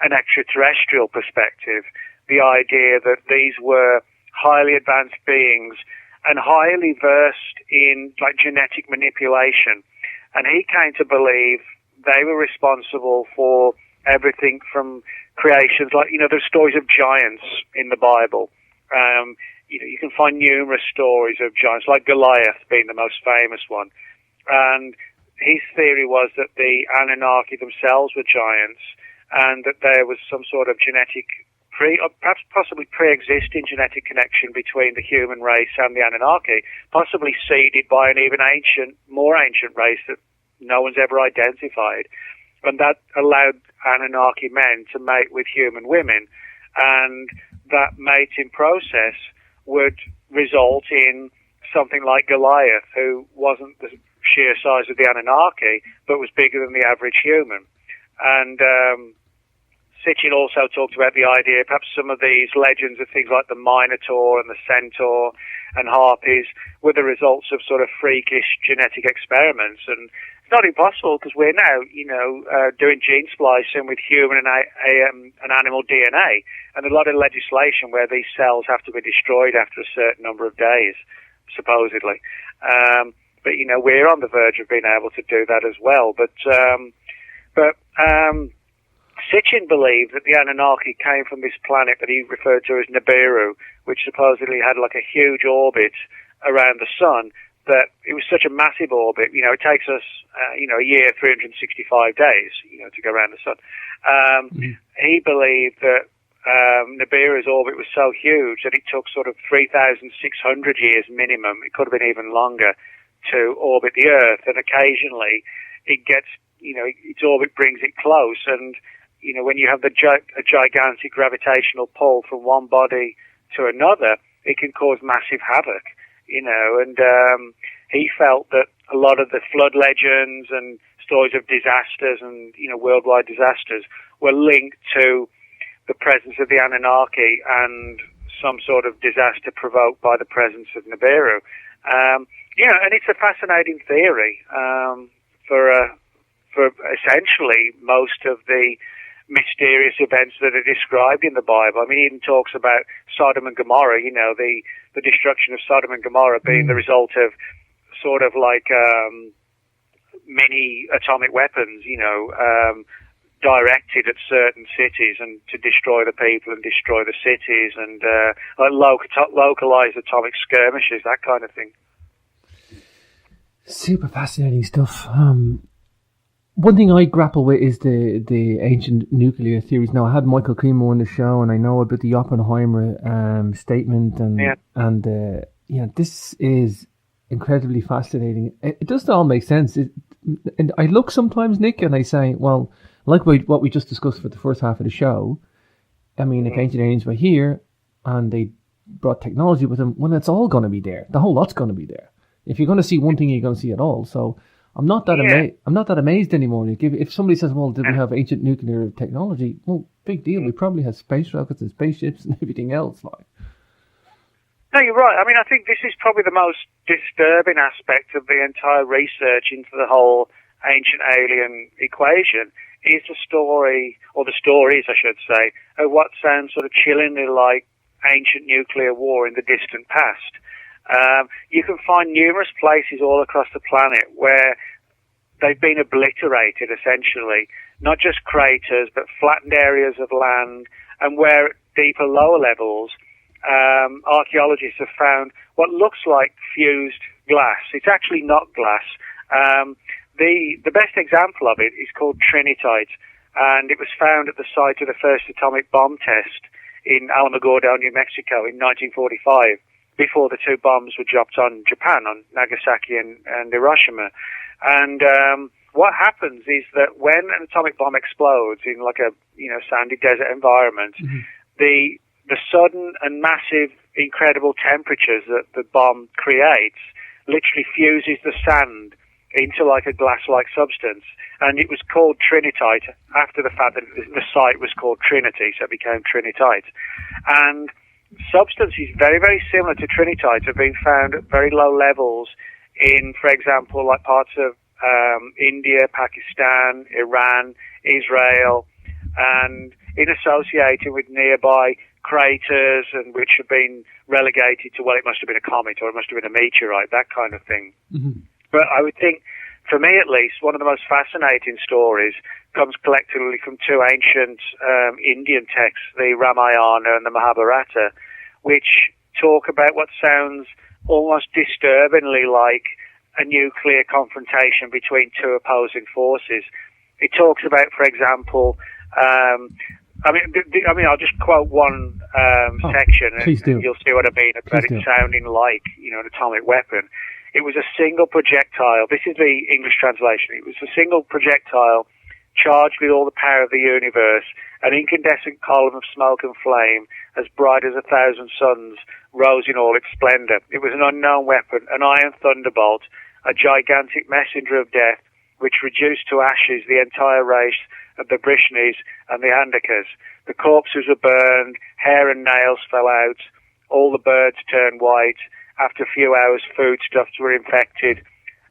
an extraterrestrial perspective. The idea that these were highly advanced beings and highly versed in genetic manipulation. And he came to believe they were responsible for everything from creations there's stories of giants in the Bible. You can find numerous stories of giants, like Goliath being the most famous one. And his theory was that the Anunnaki themselves were giants, and that there was some sort of genetic, perhaps possibly pre-existing genetic connection between the human race and the Anunnaki, possibly seeded by an even more ancient race that no one's ever identified. And that allowed Anunnaki men to mate with human women, and that mating process would result in something like Goliath, who wasn't the sheer size of the Anunnaki, but was bigger than the average human. And Sitchin also talked about the idea, perhaps some of these legends of things like the Minotaur and the Centaur and Harpies were the results of sort of freakish genetic experiments. And it's not impossible, because we're now, doing gene splicing with human and animal DNA, and a lot of legislation where these cells have to be destroyed after a certain number of days. supposedly. But we're on the verge of being able to do that as well. But Sitchin believed that the Anunnaki came from this planet that he referred to as Nibiru, which supposedly had like a huge orbit around the sun. That it was such a massive orbit. It takes us, a year, 365 days, to go around the sun. He believed that Nibiru's orbit was so huge that it took sort of 3,600 years minimum. It could have been even longer to orbit the Earth, and occasionally it gets, its orbit brings it close, and when you have a gigantic gravitational pull from one body to another, it can cause massive havoc, and he felt that a lot of the flood legends and stories of disasters and, worldwide disasters were linked to the presence of the Anunnaki and some sort of disaster provoked by the presence of Nibiru. And it's a fascinating theory for essentially most of the mysterious events that are described in the Bible. I mean, he even talks about Sodom and Gomorrah, the destruction of Sodom and Gomorrah being the result of sort of like mini atomic weapons, directed at certain cities and to destroy the people and destroy the cities and localized atomic skirmishes, that kind of thing. Super fascinating stuff. One thing I grapple with is the ancient nuclear theories. Now, I had Michael Kremer on the show, and I know about the Oppenheimer statement, and this is incredibly fascinating. It doesn't all make sense. And I look sometimes, Nick, and I say, well, like what we just discussed for the first half of the show, I mean, if ancient aliens were here and they brought technology with them, well, it's all going to be there. The whole lot's going to be there. If you're going to see one thing, you're going to see it all. So I'm not that amazed anymore. If somebody says, well, did we have ancient nuclear technology? Well, big deal. We probably had space rockets and spaceships and everything else. Like. No, you're right. I mean, I think this is probably the most disturbing aspect of the entire research into the whole ancient alien equation is the story, or the stories, I should say, of what sounds sort of chillingly like ancient nuclear war in the distant past. You can find numerous places all across the planet where they've been obliterated, essentially, not just craters, but flattened areas of land, and where at deeper, lower levels, archaeologists have found what looks like fused glass. It's actually not glass. The best example of it is called trinitite, and it was found at the site of the first atomic bomb test in Alamogordo, New Mexico in 1945, before the two bombs were dropped on Japan, on Nagasaki and Hiroshima. And what happens is that when an atomic bomb explodes in like a sandy desert environment, the sudden and massive, incredible temperatures that the bomb creates literally fuses the sand into like a glass-like substance. And it was called trinitite after the fact that the site was called Trinity, so it became trinitite. And substances very, very similar to trinitite have been found at very low levels in, for example, like parts of India, Pakistan, Iran, Israel, and in associating with nearby craters, and which have been relegated to, well, it must have been a comet or it must have been a meteorite, that kind of thing. But I would think, for me at least, one of the most fascinating stories comes collectively from two ancient Indian texts, the Ramayana and the Mahabharata, which talk about what sounds almost disturbingly like a nuclear confrontation between two opposing forces. It talks about, for example, I'll just quote one section, and you'll see what I mean about it sounding like, an atomic weapon. It was a single projectile. This is the English translation. It was a single projectile charged with all the power of the universe, an incandescent column of smoke and flame as bright as 1,000 suns rose in all its splendor. It was an unknown weapon, an iron thunderbolt, a gigantic messenger of death, which reduced to ashes the entire race of the Brishnis and the Andakas. The corpses were burned, hair and nails fell out, all the birds turned white. After a few hours, foodstuffs were infected.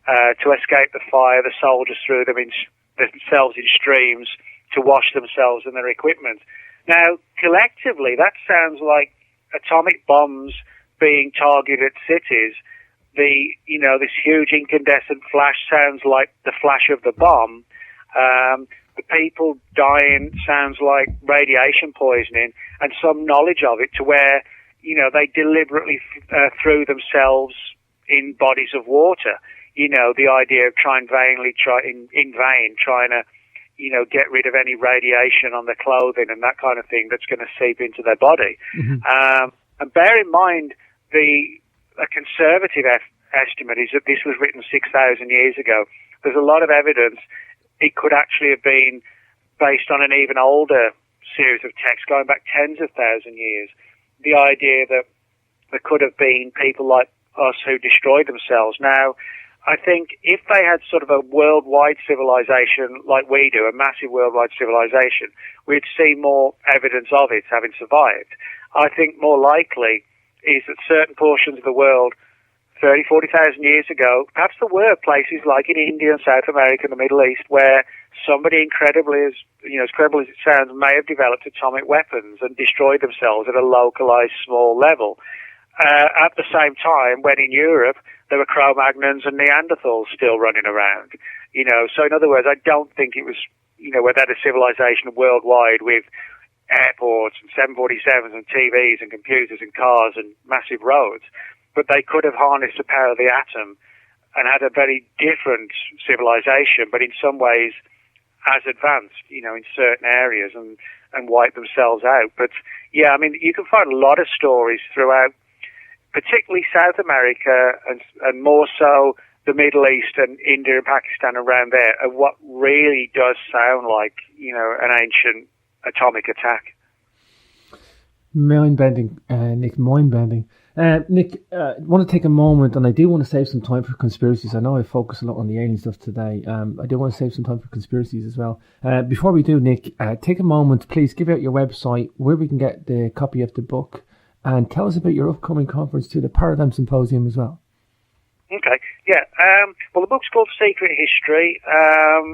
To escape the fire, the soldiers threw themselves in streams to wash themselves and their equipment. Now, collectively, that sounds like atomic bombs being targeted at cities, this huge incandescent flash sounds like the flash of the bomb. The people dying sounds like radiation poisoning, and some knowledge of it to where, they deliberately threw themselves in bodies of water. The idea of trying to, get rid of any radiation on their clothing and that kind of thing that's going to seep into their body. Mm-hmm. And bear in mind, a conservative estimate is that this was written 6,000 years ago. There's a lot of evidence it could actually have been based on an even older series of texts going back tens of thousand years. The idea that there could have been people like us who destroyed themselves. Now, I think if they had sort of a worldwide civilization like we do, a massive worldwide civilization, we'd see more evidence of it having survived. I think more likely is that certain portions of the world 30, 40,000 years ago, perhaps there were places like in India and South America and the Middle East where somebody incredibly, as incredible as it sounds, may have developed atomic weapons and destroyed themselves at a localized small level. At the same time, when in Europe, there were Cro-Magnons and Neanderthals still running around. So in other words, I don't think it was, where they had a civilization worldwide with airports and 747s and TVs and computers and cars and massive roads. But they could have harnessed the power of the atom and had a very different civilization, but in some ways as advanced, in certain areas and wiped themselves out. But yeah, I mean, you can find a lot of stories throughout, particularly South America and more so the Middle East and India and Pakistan around there, of what really does sound like, an ancient atomic attack. Mind-bending, Nick, mind-bending. Nick, I want to take a moment, and I do want to save some time for conspiracies. I know I focus a lot on the alien stuff today. I do want to save some time for conspiracies as well. Before we do, Nick, take a moment, please give out your website, where we can get the copy of the book, and tell us about your upcoming conference too, the Paradigm Symposium as well. Okay, yeah. Well, the book's called Secret History.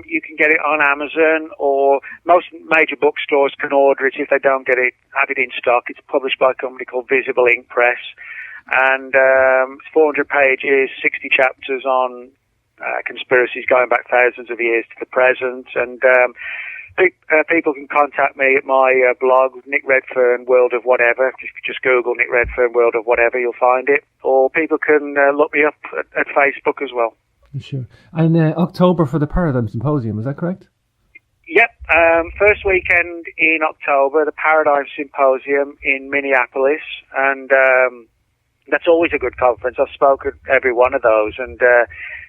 You can get it on Amazon, or most major bookstores can order it if they don't have it in stock. It's published by a company called Visible Ink Press, and it's 400 pages, 60 chapters on conspiracies going back thousands of years to the present, and people can contact me at my blog, Nick Redfern, World of Whatever. Just Google Nick Redfern, World of Whatever, you'll find it. Or people can look me up at Facebook as well. Sure. And October for the Paradigm Symposium, is that correct? Yep. First weekend in October, the Paradigm Symposium in Minneapolis. And that's always a good conference. I've spoken at every one of those. And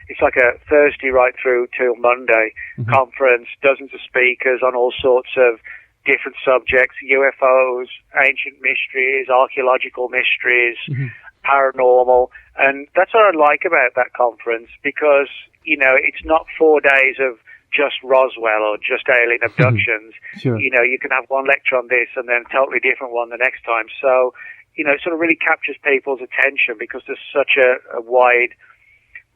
it's like a Thursday right through till Monday conference, dozens of speakers on all sorts of different subjects, UFOs, ancient mysteries, archaeological mysteries, paranormal. And that's what I like about that conference, because, it's not 4 days of just Roswell or just alien abductions. Sure. You can have one lecture on this and then a totally different one the next time. So, it sort of really captures people's attention because there's such a wide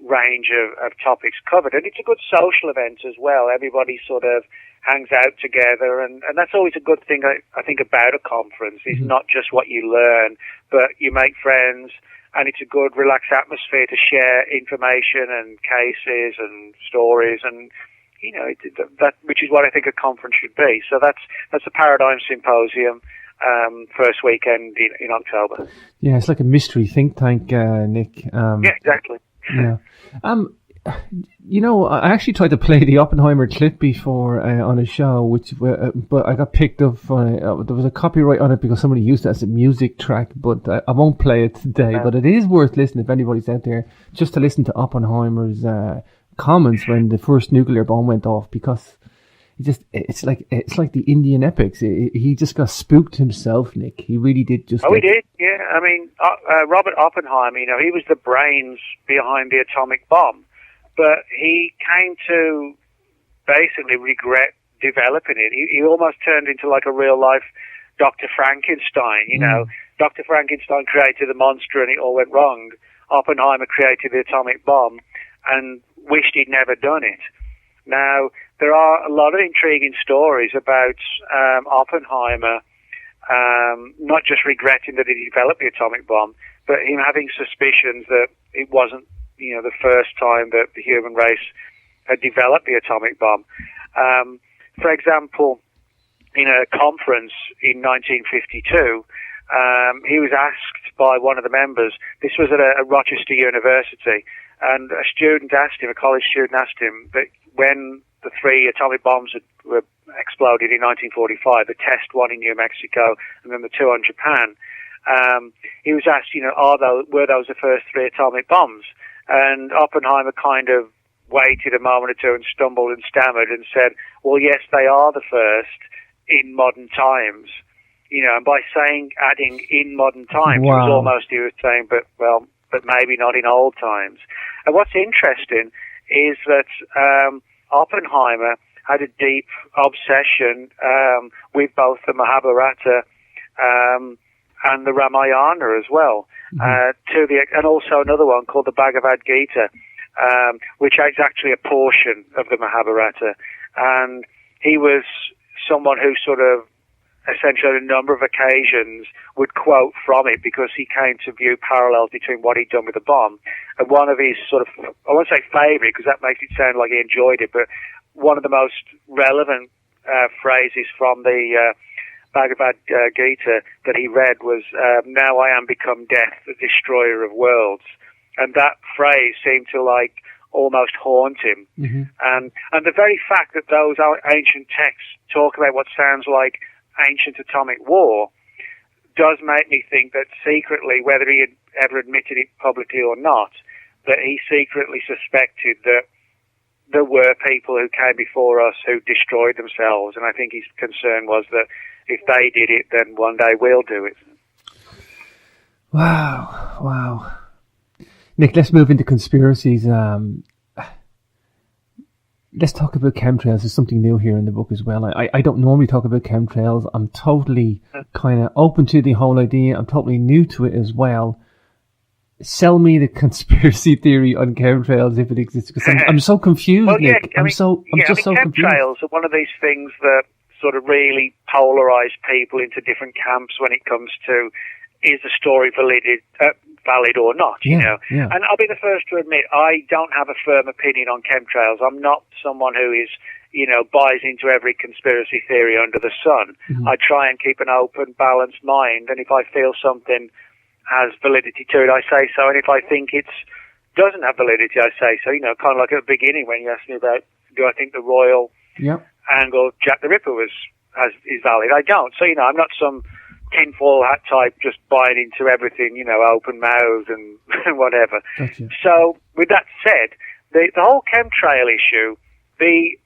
range of topics covered, and it's a good social event as well. Everybody sort of hangs out together, and that's always a good thing I think about a conference. It's not just what you learn, but you make friends, and it's a good relaxed atmosphere to share information and cases and stories, and that which is what I think a conference should be. So that's the Paradigm Symposium. First weekend in October. Yeah, it's like a mystery think tank, Nick. Yeah, exactly. Yeah. I actually tried to play the Oppenheimer clip before on a show, but I got picked up on it. There was a copyright on it because somebody used it as a music track, but I won't play it today. But it is worth listening if anybody's out there, just to listen to Oppenheimer's comments when the first nuclear bomb went off, because it's like the Indian epics. He just got spooked himself, Nick. He really did just. Oh, he did. Yeah, I mean, Robert Oppenheimer. He was the brains behind the atomic bomb, but he came to basically regret developing it. He almost turned into like a real life Dr. Frankenstein. Dr. Frankenstein created the monster and it all went wrong. Oppenheimer created the atomic bomb and wished he'd never done it. Now, there are a lot of intriguing stories about Oppenheimer not just regretting that he developed the atomic bomb, but him having suspicions that it wasn't, the first time that the human race had developed the atomic bomb. For example, in a conference in 1952, he was asked by one of the members, this was at a Rochester University, and a college student asked him that when the 3 atomic bombs were exploded in 1945, the test one in New Mexico and then the 2 on Japan, he was asked, were those the first 3 atomic bombs? And Oppenheimer kind of waited a moment or two and stumbled and stammered and said, well, yes, they are the first in modern times. And by adding in modern times, wow. It was almost, he was saying, but maybe not in old times. And what's interesting is that Oppenheimer had a deep obsession with both the Mahabharata and the Ramayana as well, and also another one called the Bhagavad Gita, which is actually a portion of the Mahabharata. And he was someone who sort of essentially on a number of occasions would quote from it because he came to view parallels between what he'd done with the bomb. And one of his sort of, I won't say favourite because that makes it sound like he enjoyed it, but one of the most relevant phrases from the Bhagavad Gita that he read was, now I am become death, the destroyer of worlds. And that phrase seemed to almost haunt him. Mm-hmm. And the very fact that those ancient texts talk about what sounds like ancient atomic war does make me think that secretly, whether he had ever admitted it publicly or not, that he secretly suspected that there were people who came before us who destroyed themselves, and I think his concern was that if they did it, then one day we'll do it. Wow. Nick, let's move into conspiracies. Let's talk about chemtrails. There's something new here in the book as well. I don't normally talk about chemtrails. I'm totally kind of open to the whole idea. I'm totally new to it as well. Sell me the conspiracy theory on chemtrails if it exists, because I'm so confused, well, yeah, Nick. I'm just so confused. Chemtrails are one of these things that sort of really polarize people into different camps when it comes to, is the story valid or not, Yeah. And I'll be the first to admit, I don't have a firm opinion on chemtrails. I'm not someone who is, buys into every conspiracy theory under the sun. Mm-hmm. I try and keep an open, balanced mind, and if I feel something has validity to it, I say so, and if I think it doesn't have validity, I say so. Kind of like at the beginning when you asked me about, do I think the royal angle Jack the Ripper is valid? I don't. So, I'm not some tinfoil hat type just buying into everything, open mouthed and whatever. Gotcha. So, with that said, the whole chemtrail issue, the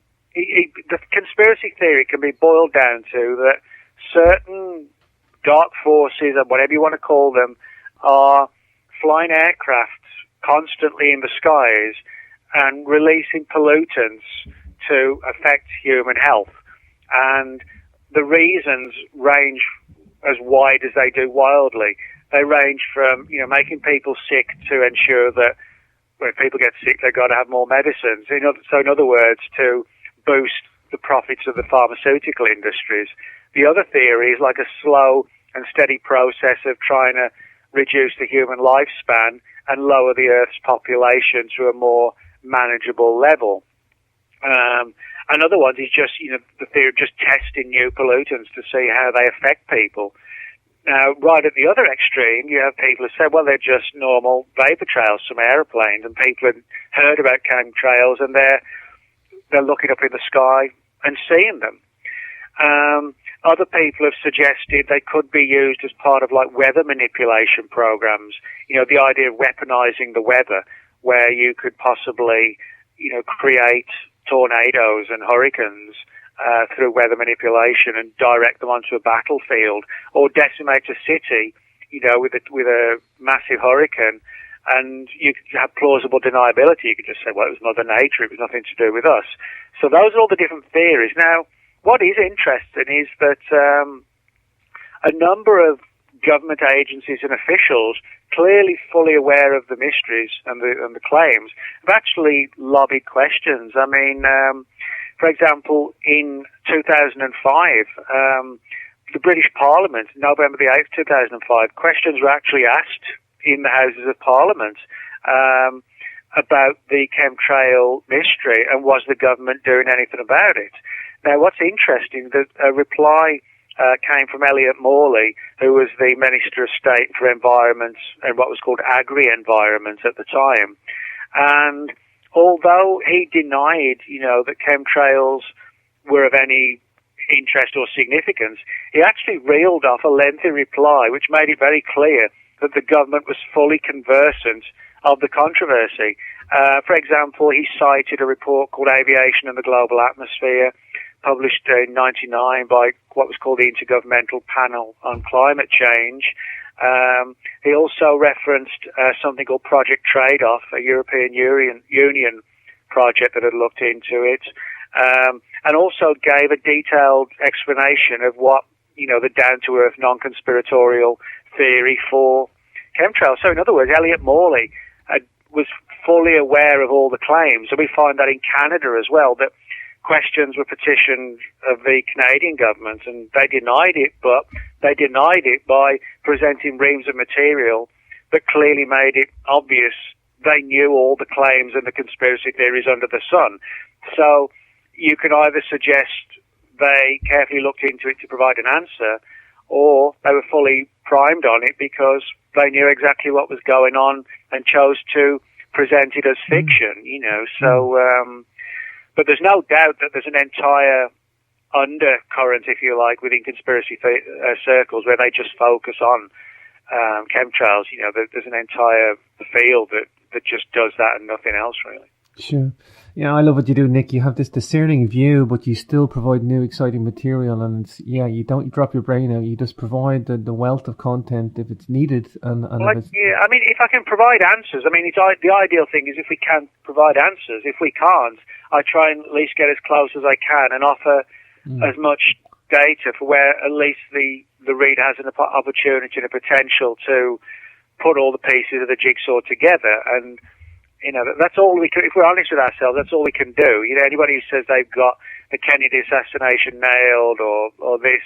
conspiracy theory can be boiled down to that certain dark forces, and whatever you want to call them, are flying aircraft constantly in the skies and releasing pollutants to affect human health. And the reasons range as wide as they do wildly. They range from, making people sick to ensure that when people get sick, they've got to have more medicines. So in other words, to boost the profits of the pharmaceutical industries. The other theory is like a slow and steady process of trying to reduce the human lifespan and lower the Earth's population to a more manageable level. Another one is just, the theory of just testing new pollutants to see how they affect people. Now, right at the other extreme, you have people who say, well, they're just normal vapor trails from airplanes, and people have heard about chemtrails, and they're looking up in the sky and seeing them. Other people have suggested they could be used as part of weather manipulation programs. The idea of weaponizing the weather, where you could possibly, create tornadoes and hurricanes through weather manipulation and direct them onto a battlefield, or decimate a city, with a massive hurricane, and you could have plausible deniability. You could just say, well, it was Mother Nature, it was nothing to do with us. So those are all the different theories. Now, what is interesting is that a number of government agencies and officials, clearly fully aware of the mysteries and the claims, have actually lobbied questions. I mean, for example, in 2005, the British Parliament, November the 8th, 2005, questions were actually asked in the Houses of Parliament about the chemtrail mystery, and was the government doing anything about it? Now, what's interesting, that a reply came from Elliot Morley, who was the Minister of State for Environment and what was called Agri-Environment at the time. And although he denied, that chemtrails were of any interest or significance, he actually reeled off a lengthy reply which made it very clear that the government was fully conversant of the controversy. For example, he cited a report called Aviation and the Global Atmosphere, published in 1999 by what was called the Intergovernmental Panel on Climate Change. He also referenced something called Project Trade-Off, a European Union project that had looked into it, and also gave a detailed explanation of what, the down-to-earth non-conspiratorial theory for chemtrails. So in other words, Elliot Morley was fully aware of all the claims, and we find that in Canada as well, that questions were petitioned of the Canadian government, and they denied it, but they denied it by presenting reams of material that clearly made it obvious they knew all the claims and the conspiracy theories under the sun. So you can either suggest they carefully looked into it to provide an answer, or they were fully primed on it because they knew exactly what was going on and chose to present it as fiction, So, but there's no doubt that there's an entire undercurrent, if you like, within conspiracy circles where they just focus on chemtrails. There's an entire field that just does that and nothing else, really. Sure. Yeah, I love what you do, Nick. You have this discerning view, but you still provide new, exciting material. And you don't drop your brain out. You just provide the wealth of content if it's needed. If I can provide answers, the ideal thing is if we can provide answers. If we can't, I try and at least get as close as I can and offer as much data for where at least the reader has an opportunity and a potential to put all the pieces of the jigsaw together. And that's all we can. If we're honest with ourselves, that's all we can do. Anybody who says they've got the Kennedy assassination nailed or this,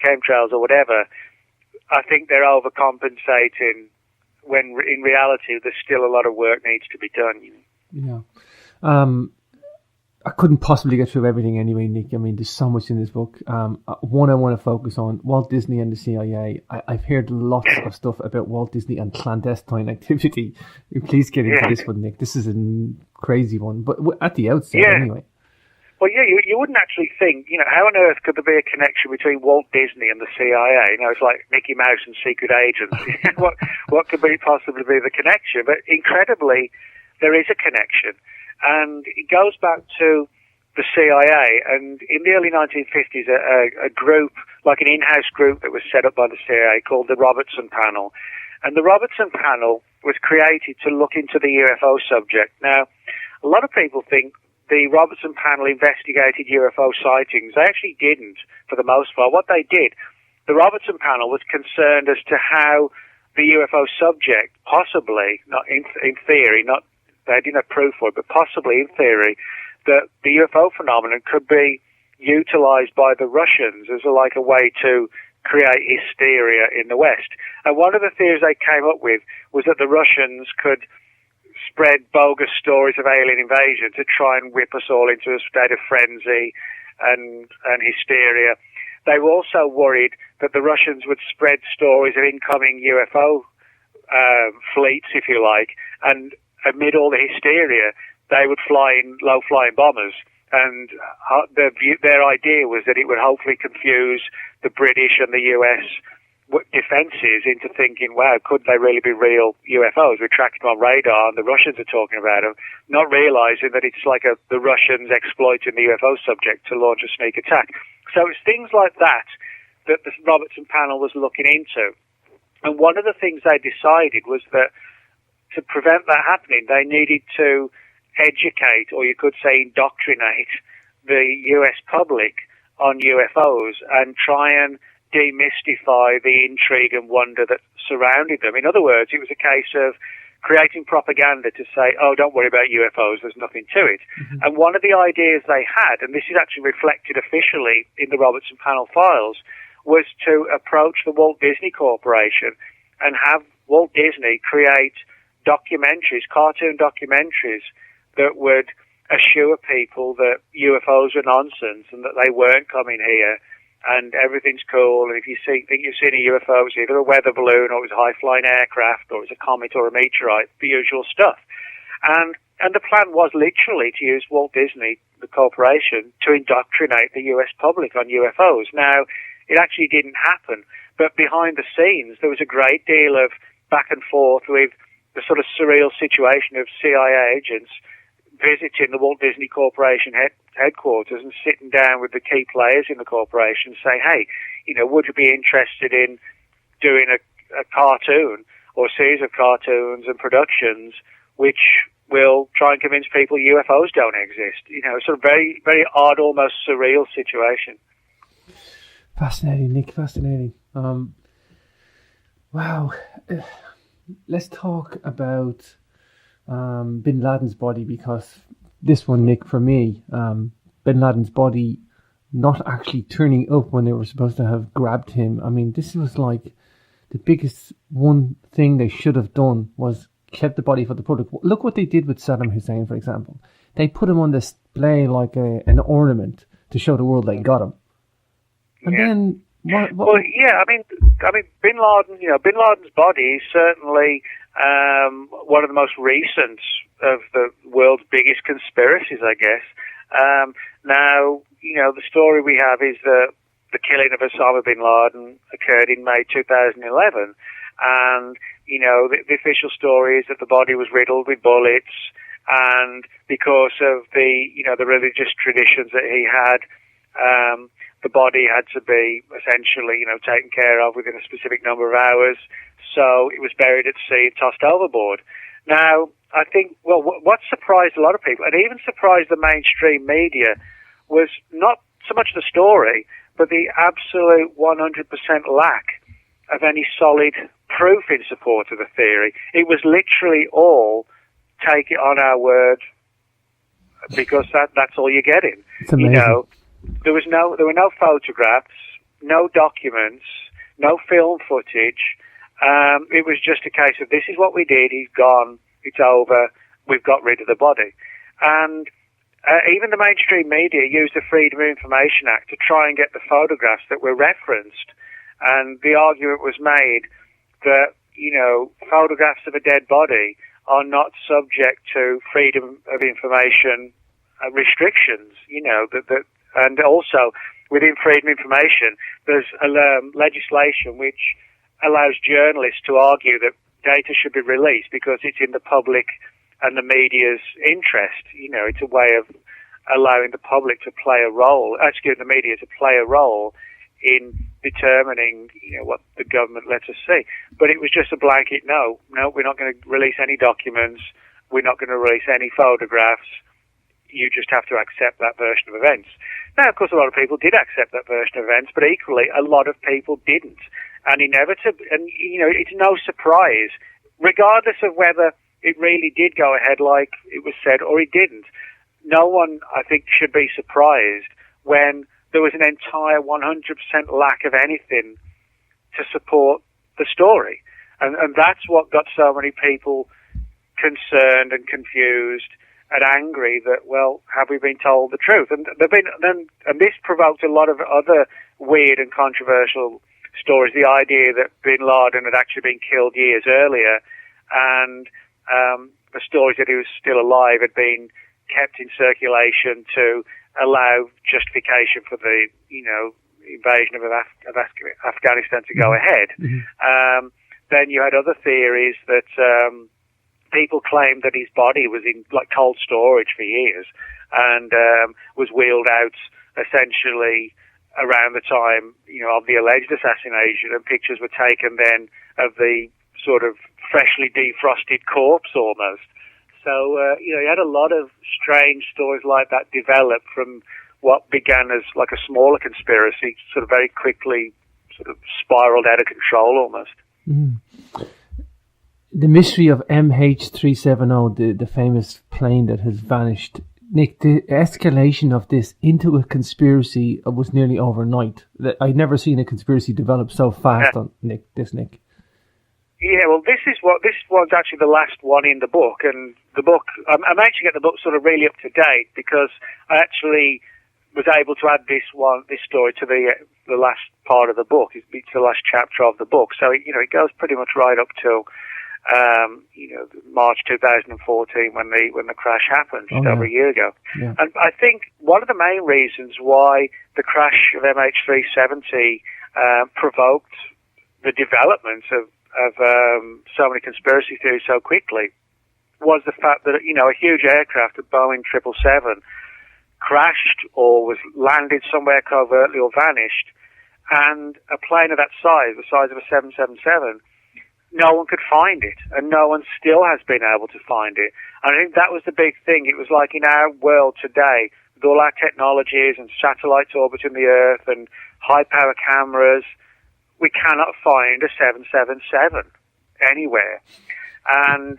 chemtrails or whatever, I think they're overcompensating when in reality there's still a lot of work needs to be done. Yeah. I couldn't possibly get through everything anyway, Nick. There's so much in this book. One I want to focus on, Walt Disney and the CIA. I've heard lots of stuff about Walt Disney and clandestine activity. Please get into this one, Nick. This is a crazy one, but at the outset anyway. Well, you wouldn't actually think, how on earth could there be a connection between Walt Disney and the CIA? It's like Mickey Mouse and secret agents. What could possibly be the connection? But incredibly, there is a connection. And it goes back to the CIA, and in the early 1950s, a group, like an in-house group that was set up by the CIA called the Robertson Panel. And the Robertson Panel was created to look into the UFO subject. Now, a lot of people think the Robertson Panel investigated UFO sightings. They actually didn't, for the most part. What they did, the Robertson Panel was concerned as to how the UFO subject, possibly, not in theory, they didn't have proof for it, but possibly in theory, that the UFO phenomenon could be utilized by the Russians as a way to create hysteria in the West. And one of the theories they came up with was that the Russians could spread bogus stories of alien invasion to try and whip us all into a state of frenzy and hysteria. They were also worried that the Russians would spread stories of incoming UFO fleets, if you like, and amid all the hysteria, they would fly in low-flying bombers. And their idea was that it would hopefully confuse the British and the US defenses into thinking, wow, could they really be real UFOs? We're tracking them on radar and the Russians are talking about them, not realizing that it's like the Russians exploiting the UFO subject to launch a sneak attack. So it's things like that the Robertson Panel was looking into. And one of the things they decided was that to prevent that happening, they needed to educate, or you could say indoctrinate, the US public on UFOs and try and demystify the intrigue and wonder that surrounded them. In other words, it was a case of creating propaganda to say, oh, don't worry about UFOs, there's nothing to it. Mm-hmm. And one of the ideas they had, and this is actually reflected officially in the Robertson Panel files, was to approach the Walt Disney Corporation and have Walt Disney create documentaries, cartoon documentaries, that would assure people that UFOs are nonsense and that they weren't coming here and everything's cool. And if you think you've seen a UFO, it's either a weather balloon or it was a high-flying aircraft or it was a comet or a meteorite, the usual stuff. And the plan was literally to use Walt Disney, the corporation, to indoctrinate the US public on UFOs. Now, it actually didn't happen, but behind the scenes, there was a great deal of back and forth with the sort of surreal situation of CIA agents visiting the Walt Disney Corporation headquarters and sitting down with the key players in the corporation, saying, hey, would you be interested in doing a cartoon or a series of cartoons and productions which will try and convince people UFOs don't exist? Sort of very, very odd, almost surreal situation. Fascinating, Nick, fascinating. Wow. Let's talk about Bin Laden's body, because this one, Nick, for me, Bin Laden's body not actually turning up when they were supposed to have grabbed him. I mean, this was like the biggest one thing they should have done was kept the body for the public. Look what they did with Saddam Hussein, for example. They put him on display like an ornament to show the world they got him. And then what? Well, yeah, I mean, Bin Laden. Bin Laden's body is certainly one of the most recent of the world's biggest conspiracies, I guess. Now, the story we have is that the killing of Osama bin Laden occurred in May 2011, and the official story is that the body was riddled with bullets, and because of the religious traditions that he had, the body had to be essentially, taken care of within a specific number of hours. So it was buried at sea and tossed overboard. Now, I think, what surprised a lot of people, and even surprised the mainstream media, was not so much the story, but the absolute 100% lack of any solid proof in support of the theory. It was literally all take it on our word, because that's all you're getting. It's amazing. There were no photographs, no documents, no film footage. It was just a case of, this is what we did, he's gone, it's over, we've got rid of the body. And even the mainstream media used the Freedom of Information Act to try and get the photographs that were referenced. And the argument was made that, photographs of a dead body are not subject to Freedom of Information restrictions, and also within Freedom of Information, there's legislation which allows journalists to argue that data should be released because it's in the public and the media's interest. It's a way of allowing the public to play a role, the media to play a role in determining, what the government lets us see. But it was just a blanket no, we're not going to release any documents, we're not going to release any photographs, you just have to accept that version of events. Now, of course, a lot of people did accept that version of events, but equally, a lot of people didn't. And inevitably, it's no surprise, regardless of whether it really did go ahead like it was said or it didn't. No one, I think, should be surprised when there was an entire 100% lack of anything to support the story. And that's what got so many people concerned and confused and angry that, have we been told the truth? And this provoked a lot of other weird and controversial stories. The idea that Bin Laden had actually been killed years earlier, and the stories that he was still alive had been kept in circulation to allow justification for the, invasion of Afghanistan to go ahead. Mm-hmm. Then you had other theories that people claimed that his body was in cold storage for years and was wheeled out essentially around the time of the alleged assassination, and pictures were taken then of the sort of freshly defrosted corpse almost. So you had a lot of strange stories like that develop from what began as like a smaller conspiracy, sort of very quickly sort of spiraled out of control almost. Mm. The mystery of MH370, the famous plane that has vanished. Nick, the escalation of this into a conspiracy was nearly overnight. I'd never seen a conspiracy develop so fast on Nick. Yeah, well, this one's actually the last one in the book, and the book, I'm actually getting the book sort of really up to date because I actually was able to add this story to the last part of the book. It's the last chapter of the book, so it goes pretty much right up to March 2014 when the crash happened just over a year ago. Yeah. And I think one of the main reasons why the crash of MH370 provoked the development of so many conspiracy theories so quickly was the fact that a huge aircraft, a Boeing 777, crashed or was landed somewhere covertly or vanished, and a plane of that size, the size of a 777, no one could find it, and no one still has been able to find it. And I think that was the big thing. It was like in our world today, with all our technologies and satellites orbiting the Earth and high-power cameras, we cannot find a 777 anywhere. And,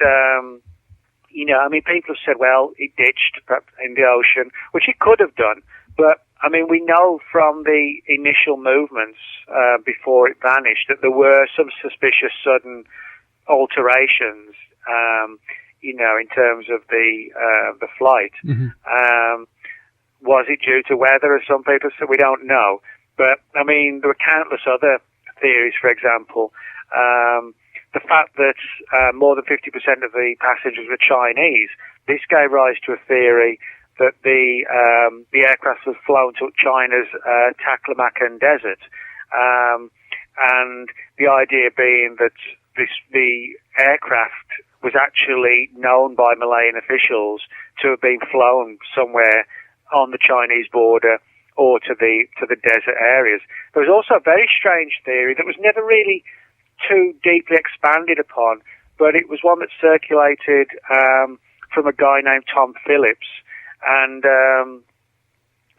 people have said, well, it ditched in the ocean, which it could have done. But, we know from the initial movements before it vanished that there were some suspicious sudden alterations, in terms of the flight. Mm-hmm. Was it due to weather, as some people said? We don't know. But, there were countless other theories. For example, the fact that more than 50% of the passengers were Chinese, this gave rise to a theory that the aircraft was flown to China's Taklamakan Desert, and the idea being that the aircraft was actually known by Malayan officials to have been flown somewhere on the Chinese border or to the desert areas. There was also a very strange theory that was never really too deeply expanded upon, but it was one that circulated from a guy named Tom Phillips, and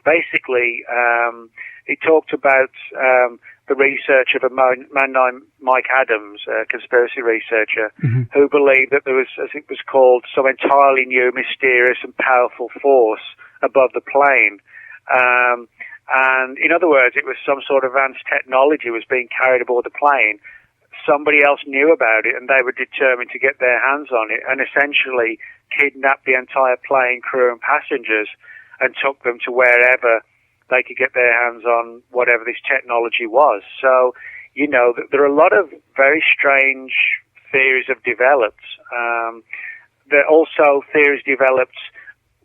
basically he talked about the research of a man named Mike Adams, a conspiracy researcher, mm-hmm. who believed that there was, as it was called, some entirely new, mysterious and powerful force above the plane. And in other words, it was some sort of advanced technology was being carried aboard the plane. Somebody else knew about it, and they were determined to get their hands on it and essentially kidnap the entire plane crew and passengers and took them to wherever they could get their hands on whatever this technology was. So, there are a lot of very strange theories have developed. There are also theories developed.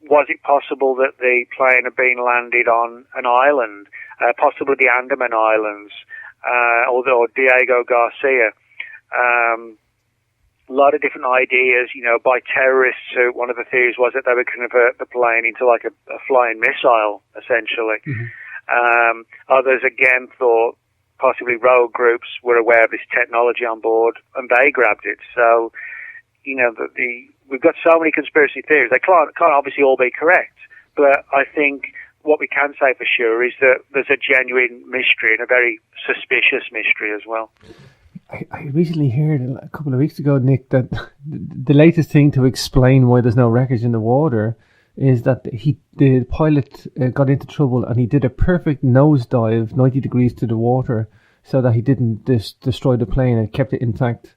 Was it possible that the plane had been landed on an island, possibly the Andaman Islands, or Diego Garcia? A lot of different ideas, by terrorists. Who, one of the theories was that they would convert the plane into like a flying missile, essentially. Mm-hmm. Others again thought possibly rogue groups were aware of this technology on board and they grabbed it. So, we've got so many conspiracy theories. They can't obviously all be correct, but I think what we can say for sure is that there's a genuine mystery and a very suspicious mystery as well. I recently heard a couple of weeks ago, Nick, that the latest thing to explain why there's no wreckage in the water is that the pilot got into trouble and he did a perfect nosedive 90 degrees to the water so that he didn't destroy the plane and kept it intact.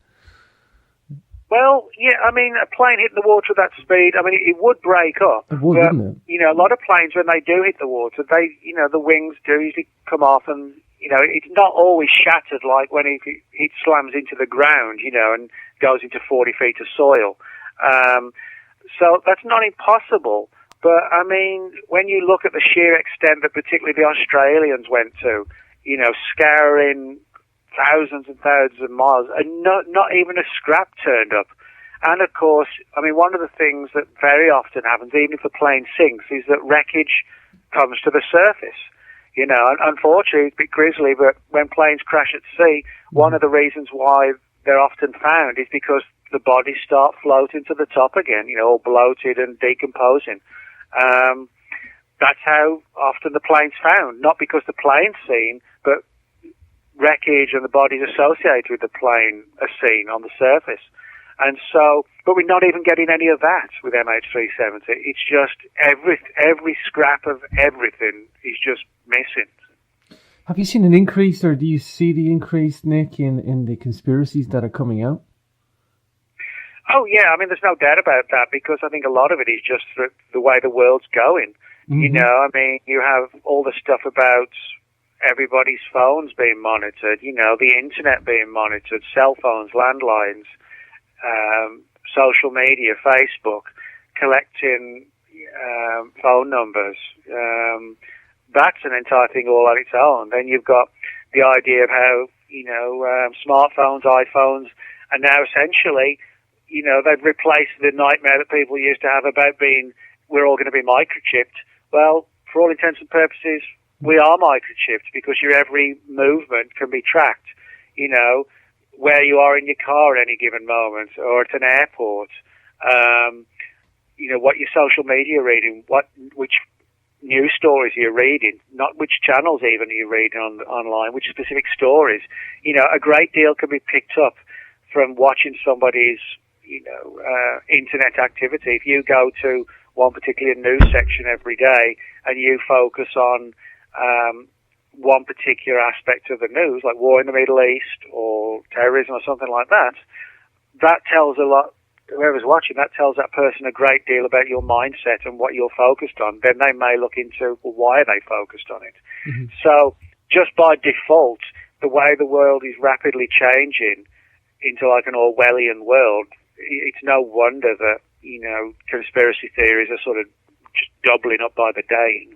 Well, yeah, a plane hitting the water at that speed, it would break up. It would, wouldn't it? A lot of planes, when they do hit the water, the wings do usually come off and, it's not always shattered like when it slams into the ground, and goes into 40 feet of soil. So that's not impossible. But, when you look at the sheer extent that particularly the Australians went to, scouring thousands and thousands of miles, and not even a scrap turned up. And, of course, one of the things that very often happens, even if the plane sinks, is that wreckage comes to the surface. Unfortunately, it's a bit grisly, but when planes crash at sea, one of the reasons why they're often found is because the bodies start floating to the top again, all bloated and decomposing. That's how often the plane's found, not because the plane's seen, but wreckage and the bodies associated with the plane are seen on the surface. And so, but we're not even getting any of that with MH370. It's just every scrap of everything is just missing. Have you seen an increase, or do you see the increase, Nick, in the conspiracies that are coming out? Oh, yeah, I mean, there's no doubt about that, because I think a lot of it is just the way the world's going. Mm-hmm. You know, I mean, you have all the stuff about everybody's phones being monitored, you know, the internet being monitored, cell phones, landlines, social media, Facebook, collecting phone numbers. That's an entire thing all on its own. Then you've got the idea of how, you know, smartphones, iPhones, and now essentially, you know, they've replaced the nightmare that people used to have about we're all going to be microchipped. Well, for all intents and purposes, we are microchipped, because your every movement can be tracked. You know, where you are in your car at any given moment, or at an airport. You know, what your social media reading, which news stories you're reading, not which channels even you're reading online, which specific stories. You know, a great deal can be picked up from watching somebody's, you know, internet activity. If you go to one particular news section every day and you focus on one particular aspect of the news, like war in the Middle East or terrorism or something like that, that tells a lot. Whoever's watching, that tells that person a great deal about your mindset and what you're focused on. Then they may look into, well, why are they focused on it? Mm-hmm. So just by default, the way the world is rapidly changing into like an Orwellian world, it's no wonder that, you know, conspiracy theories are sort of just doubling up by the day.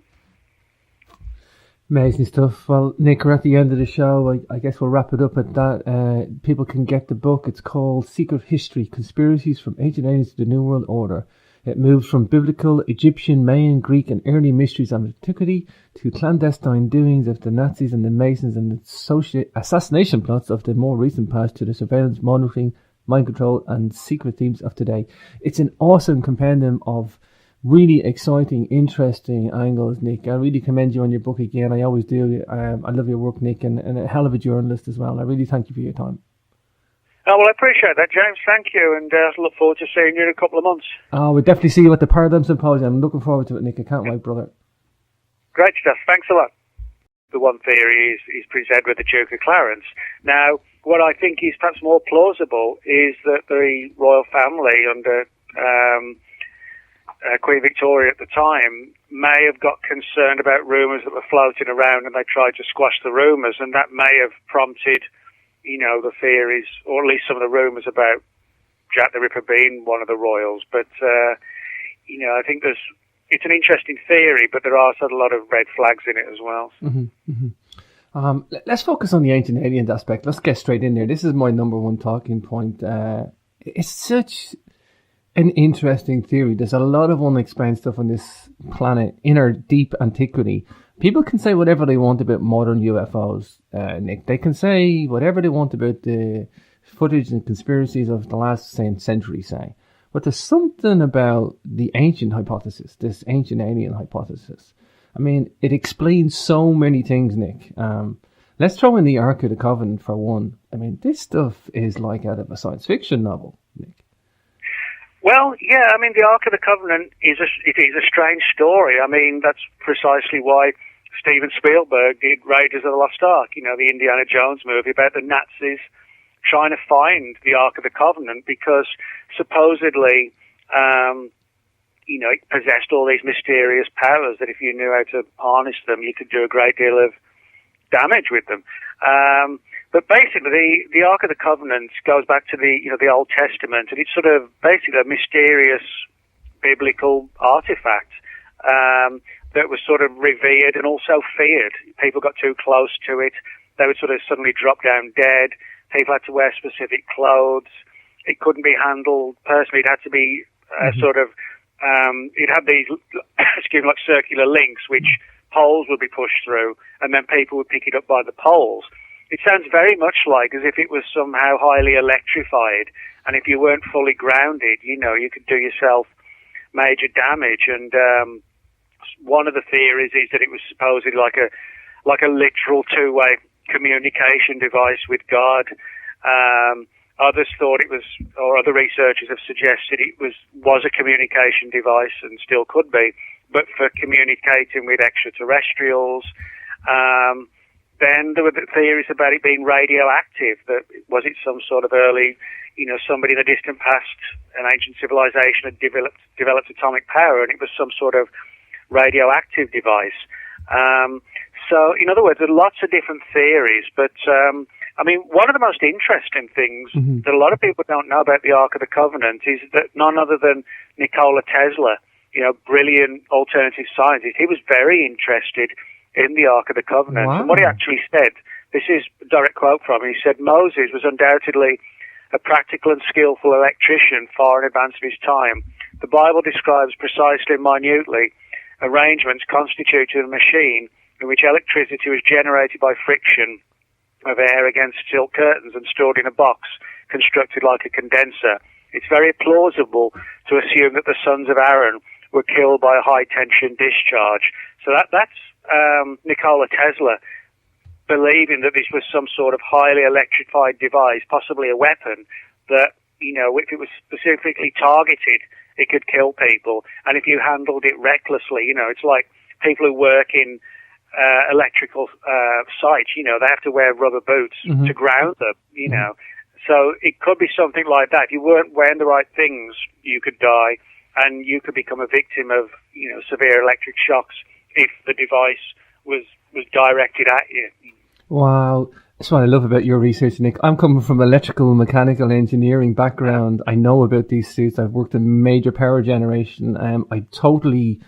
Amazing stuff. Well, Nick, we're at the end of the show. I guess we'll wrap it up at that. People can get the book. It's called Secret History, Conspiracies from Ancient Aliens to the New World Order. It moves from biblical, Egyptian, Mayan, Greek and early mysteries of antiquity to clandestine doings of the Nazis and the Masons and the assassination plots of the more recent past to the surveillance, monitoring, mind control and secret themes of today. It's an awesome compendium of really exciting, interesting angles, Nick. I really commend you on your book again. I always do. I love your work, Nick, and a hell of a journalist as well. I really thank you for your time. Oh, well, I appreciate that, James. Thank you, and I look forward to seeing you in a couple of months. Oh, we'll definitely see you at the Paradigm Symposium. I'm looking forward to it, Nick. I can't wait, brother. Great stuff. Thanks a lot. The one theory is Prince Edward, the Duke of Clarence. Now, what I think is perhaps more plausible is that the royal family under Queen Victoria at the time may have got concerned about rumours that were floating around, and they tried to squash the rumours, and that may have prompted, you know, the theories, or at least some of the rumours about Jack the Ripper being one of the royals. But, you know, I think it's an interesting theory, but there are sort of a lot of red flags in it as well. Mm-hmm, mm-hmm. Let's focus on the ancient aliens aspect. Let's get straight in there. This is my number one talking point. It's such an interesting theory. There's a lot of unexplained stuff on this planet in our deep antiquity. People can say whatever they want about modern UFOs, Nick. They can say whatever they want about the footage and conspiracies of the last century, say. But there's something about the ancient hypothesis, this ancient alien hypothesis. I mean, it explains so many things, Nick. Let's throw in the Ark of the Covenant for one. I mean, this stuff is like out of a science fiction novel, Nick. Well, yeah, I mean, the Ark of the Covenant is a strange story. I mean, that's precisely why Steven Spielberg did Raiders of the Lost Ark, you know, the Indiana Jones movie about the Nazis trying to find the Ark of the Covenant, because supposedly, you know, it possessed all these mysterious powers that if you knew how to harness them, you could do a great deal of damage with them. But basically, the Ark of the Covenant goes back to the Old Testament, and it's sort of basically a mysterious biblical artifact that was sort of revered and also feared. People got too close to it; they would sort of suddenly drop down dead. People had to wear specific clothes. It couldn't be handled personally. It had to be sort of. It had these, like circular links, which poles would be pushed through, and then people would pick it up by the poles. It sounds very much like as if it was somehow highly electrified, and if you weren't fully grounded, you know, you could do yourself major damage. And one of the theories is that it was supposedly like a literal two-way communication device with God. Others thought it was, or other researchers have suggested it was a communication device and still could be, but for communicating with extraterrestrials. then there were the theories about it being radioactive. That was it some sort of early, somebody in the distant past, an ancient civilization had developed atomic power, and it was some sort of radioactive device. So, in other words, there are lots of different theories, but one of the most interesting things that a lot of people don't know about the Ark of the Covenant is that none other than Nikola Tesla, brilliant alternative scientist, he was very interested in the Ark of the Covenant. Wow. And what he actually said, this is a direct quote from him, he said, Moses was undoubtedly a practical and skillful electrician far in advance of his time. The Bible describes precisely and minutely arrangements constituted a machine in which electricity was generated by friction of air against silk curtains and stored in a box constructed like a condenser. It's very plausible to assume that the sons of Aaron were killed by a high-tension discharge. So that's Nikola Tesla believing that this was some sort of highly electrified device, possibly a weapon, that, if it was specifically targeted, it could kill people. And if you handled it recklessly, it's like people who work in electrical sites, they have to wear rubber boots to ground them, So it could be something like that. If you weren't wearing the right things, you could die, and you could become a victim of, severe electric shocks if the device was directed at you. Wow. That's what I love about your research, Nick. I'm coming from electrical and mechanical engineering background. I know about these suits. I've worked in major power generation. I totally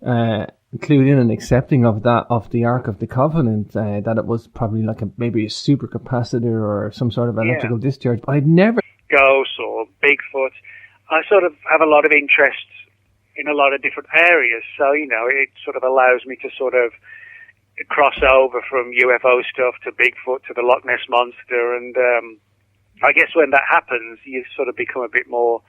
clued in and accepting of the Ark of the Covenant, that it was probably like maybe a supercapacitor or some sort of electrical discharge. But I'd never... Ghosts or Bigfoot. I sort of have a lot of interest in a lot of different areas. So, it sort of allows me to sort of cross over from UFO stuff to Bigfoot to the Loch Ness Monster. And I guess when that happens, you sort of become a bit more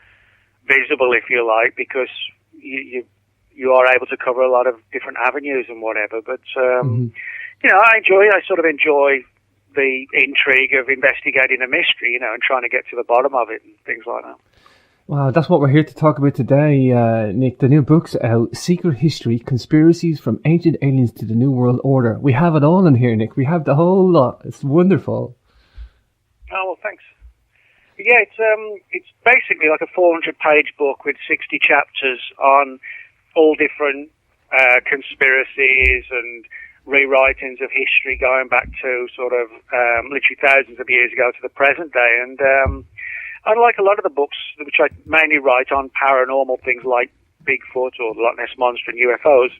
visible, if you like, because you are able to cover a lot of different avenues and whatever. But, I sort of enjoy the intrigue of investigating a mystery, and trying to get to the bottom of it and things like that. Wow, that's what we're here to talk about today, Nick. The new book's out, Secret History, Conspiracies from Ancient Aliens to the New World Order. We have it all in here, Nick. We have the whole lot. It's wonderful. Oh, well, thanks. Yeah, it's basically like a 400-page book with 60 chapters on all different conspiracies and rewritings of history going back to sort of literally thousands of years ago to the present day. And unlike a lot of the books, which I mainly write on paranormal things like Bigfoot or the Loch Ness Monster and UFOs,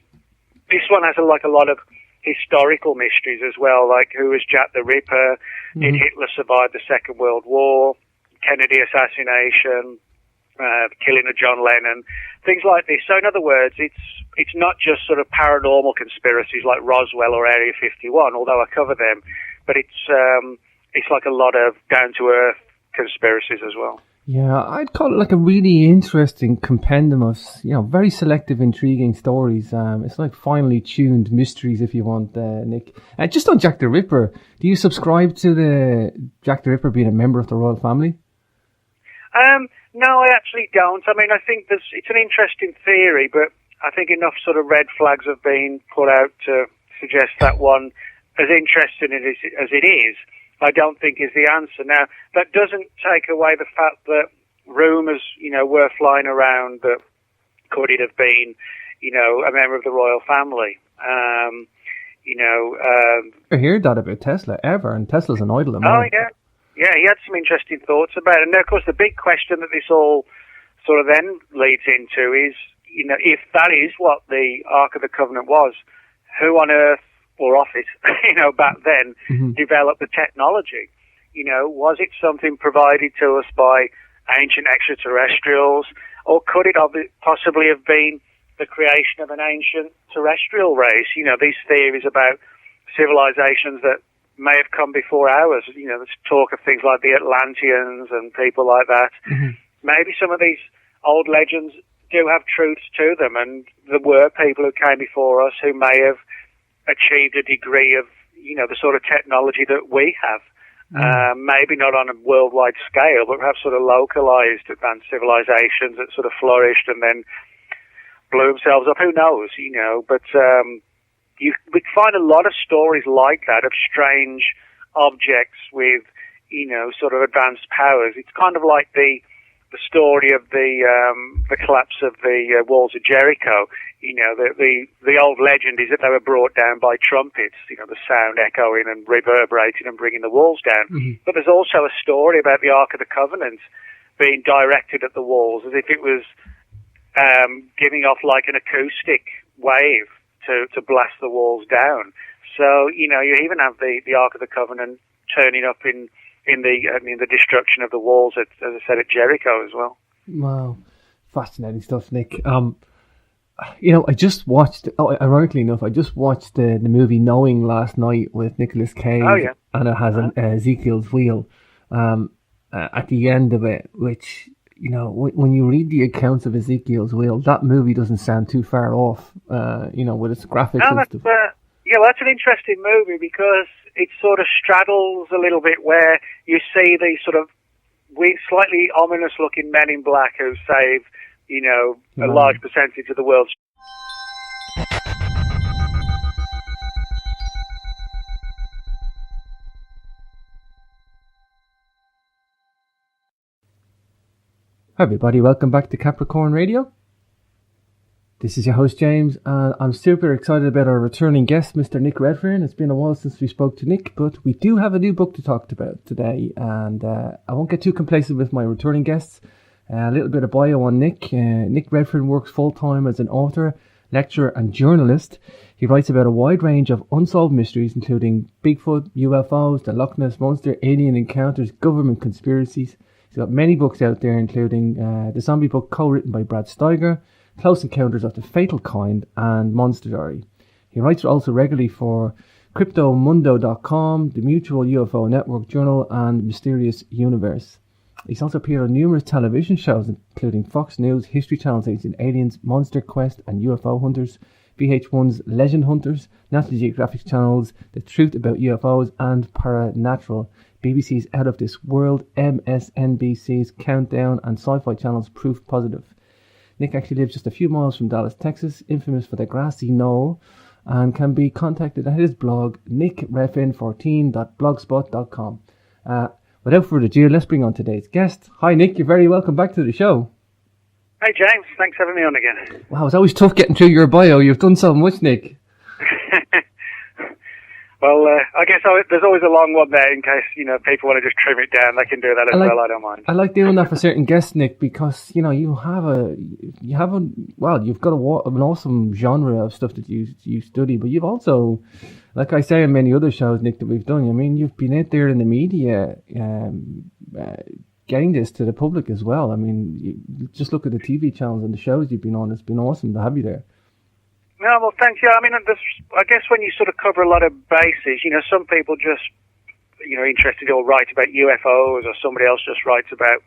this one has a lot of historical mysteries as well, like who was Jack the Ripper, did Hitler survive the Second World War, Kennedy assassination, killing of John Lennon, things like this. So in other words, it's not just sort of paranormal conspiracies like Roswell or Area 51, although I cover them, but it's like a lot of down-to-earth conspiracies as well. Yeah, I'd call it like a really interesting compendium of, very selective, intriguing stories. It's like finely tuned mysteries, if you want, Nick. Just on Jack the Ripper, do you subscribe to the Jack the Ripper being a member of the royal family? No, I actually don't. I mean, I think it's an interesting theory, but I think enough sort of red flags have been put out to suggest that one, as interesting as it is, I don't think is the answer. Now, that doesn't take away the fact that rumours, were flying around that could it have been, a member of the royal family. I heard that about Tesla ever, and Tesla's an idol of mine. Oh, yeah. Yeah, he had some interesting thoughts about it. And, of course, the big question that this all sort of then leads into is, if that is what the Ark of the Covenant was, who on earth or off it, back then, developed the technology? Was it something provided to us by ancient extraterrestrials, or could it possibly have been the creation of an ancient terrestrial race? These theories about civilizations that may have come before ours. There's talk of things like the Atlanteans and people like that. Maybe some of these old legends do have truths to them, and there were people who came before us who may have achieved a degree of, the sort of technology that we have. Maybe not on a worldwide scale, but perhaps sort of localized advanced civilizations that sort of flourished and then blew themselves up. Who knows, But we find a lot of stories like that of strange objects with, sort of advanced powers. It's kind of like the story of the collapse of the walls of Jericho. The old legend is that they were brought down by trumpets, the sound echoing and reverberating and bringing the walls down. Mm-hmm. But there's also a story about the Ark of the Covenant being directed at the walls as if it was giving off like an acoustic wave to blast the walls down. So, you even have the Ark of the Covenant turning up in the destruction of the walls, as I said, at Jericho as well. Wow. Fascinating stuff, Nick. I just watched, ironically enough, the movie Knowing last night with Nicolas Cage. Oh, yeah. And it has an Ezekiel's Wheel at the end of it, which, when you read the accounts of Ezekiel's Wheel, that movie doesn't sound too far off, with its graphics and stuff. That's an interesting movie because it sort of straddles a little bit where you see these sort of slightly ominous-looking men in black who save, a large percentage of the world's. Hi everybody, welcome back to Capricorn Radio. This is your host James, and I'm super excited about our returning guest, Mr. Nick Redfern. It's been a while since we spoke to Nick, but we do have a new book to talk about today, and I won't get too complacent with my returning guests. A little bit of bio on Nick. Nick Redfern works full-time as an author, lecturer and journalist. He writes about a wide range of unsolved mysteries, including Bigfoot, UFOs, the Loch Ness Monster, alien encounters, government conspiracies. He's got many books out there, including the zombie book co-written by Brad Steiger, Close Encounters of the Fatal Kind, and Monster Diary. He writes also regularly for CryptoMundo.com, the Mutual UFO Network Journal, and Mysterious Universe. He's also appeared on numerous television shows, including Fox News, History Channel's Ancient Aliens, Monster Quest, and UFO Hunters, VH1's Legend Hunters, National Geographic Channel's The Truth About UFOs and Paranatural, BBC's Out of This World, MSNBC's Countdown, and Sci-Fi Channel's Proof Positive. Nick actually lives just a few miles from Dallas, Texas, infamous for the grassy knoll, and can be contacted at his blog, nickredfern14.blogspot.com. Without further ado, let's bring on today's guest. Hi Nick, you're very welcome back to the show. Hey James, thanks for having me on again. Wow, it's always tough getting through your bio. You've done so much, Nick. Well, I guess there's always a long one there in case, people want to just trim it down. They can do that as well. I don't mind. I like doing that for certain guests, Nick, because, you've got an awesome genre of stuff that you study, but you've also, like I say in many other shows, Nick, that we've done, you've been out there in the media, getting this to the public as well. You just look at the TV channels and the shows you've been on. It's been awesome to have you there. No, well, thanks. Yeah, I guess when you sort of cover a lot of bases, some people just, interested or write about UFOs, or somebody else just writes about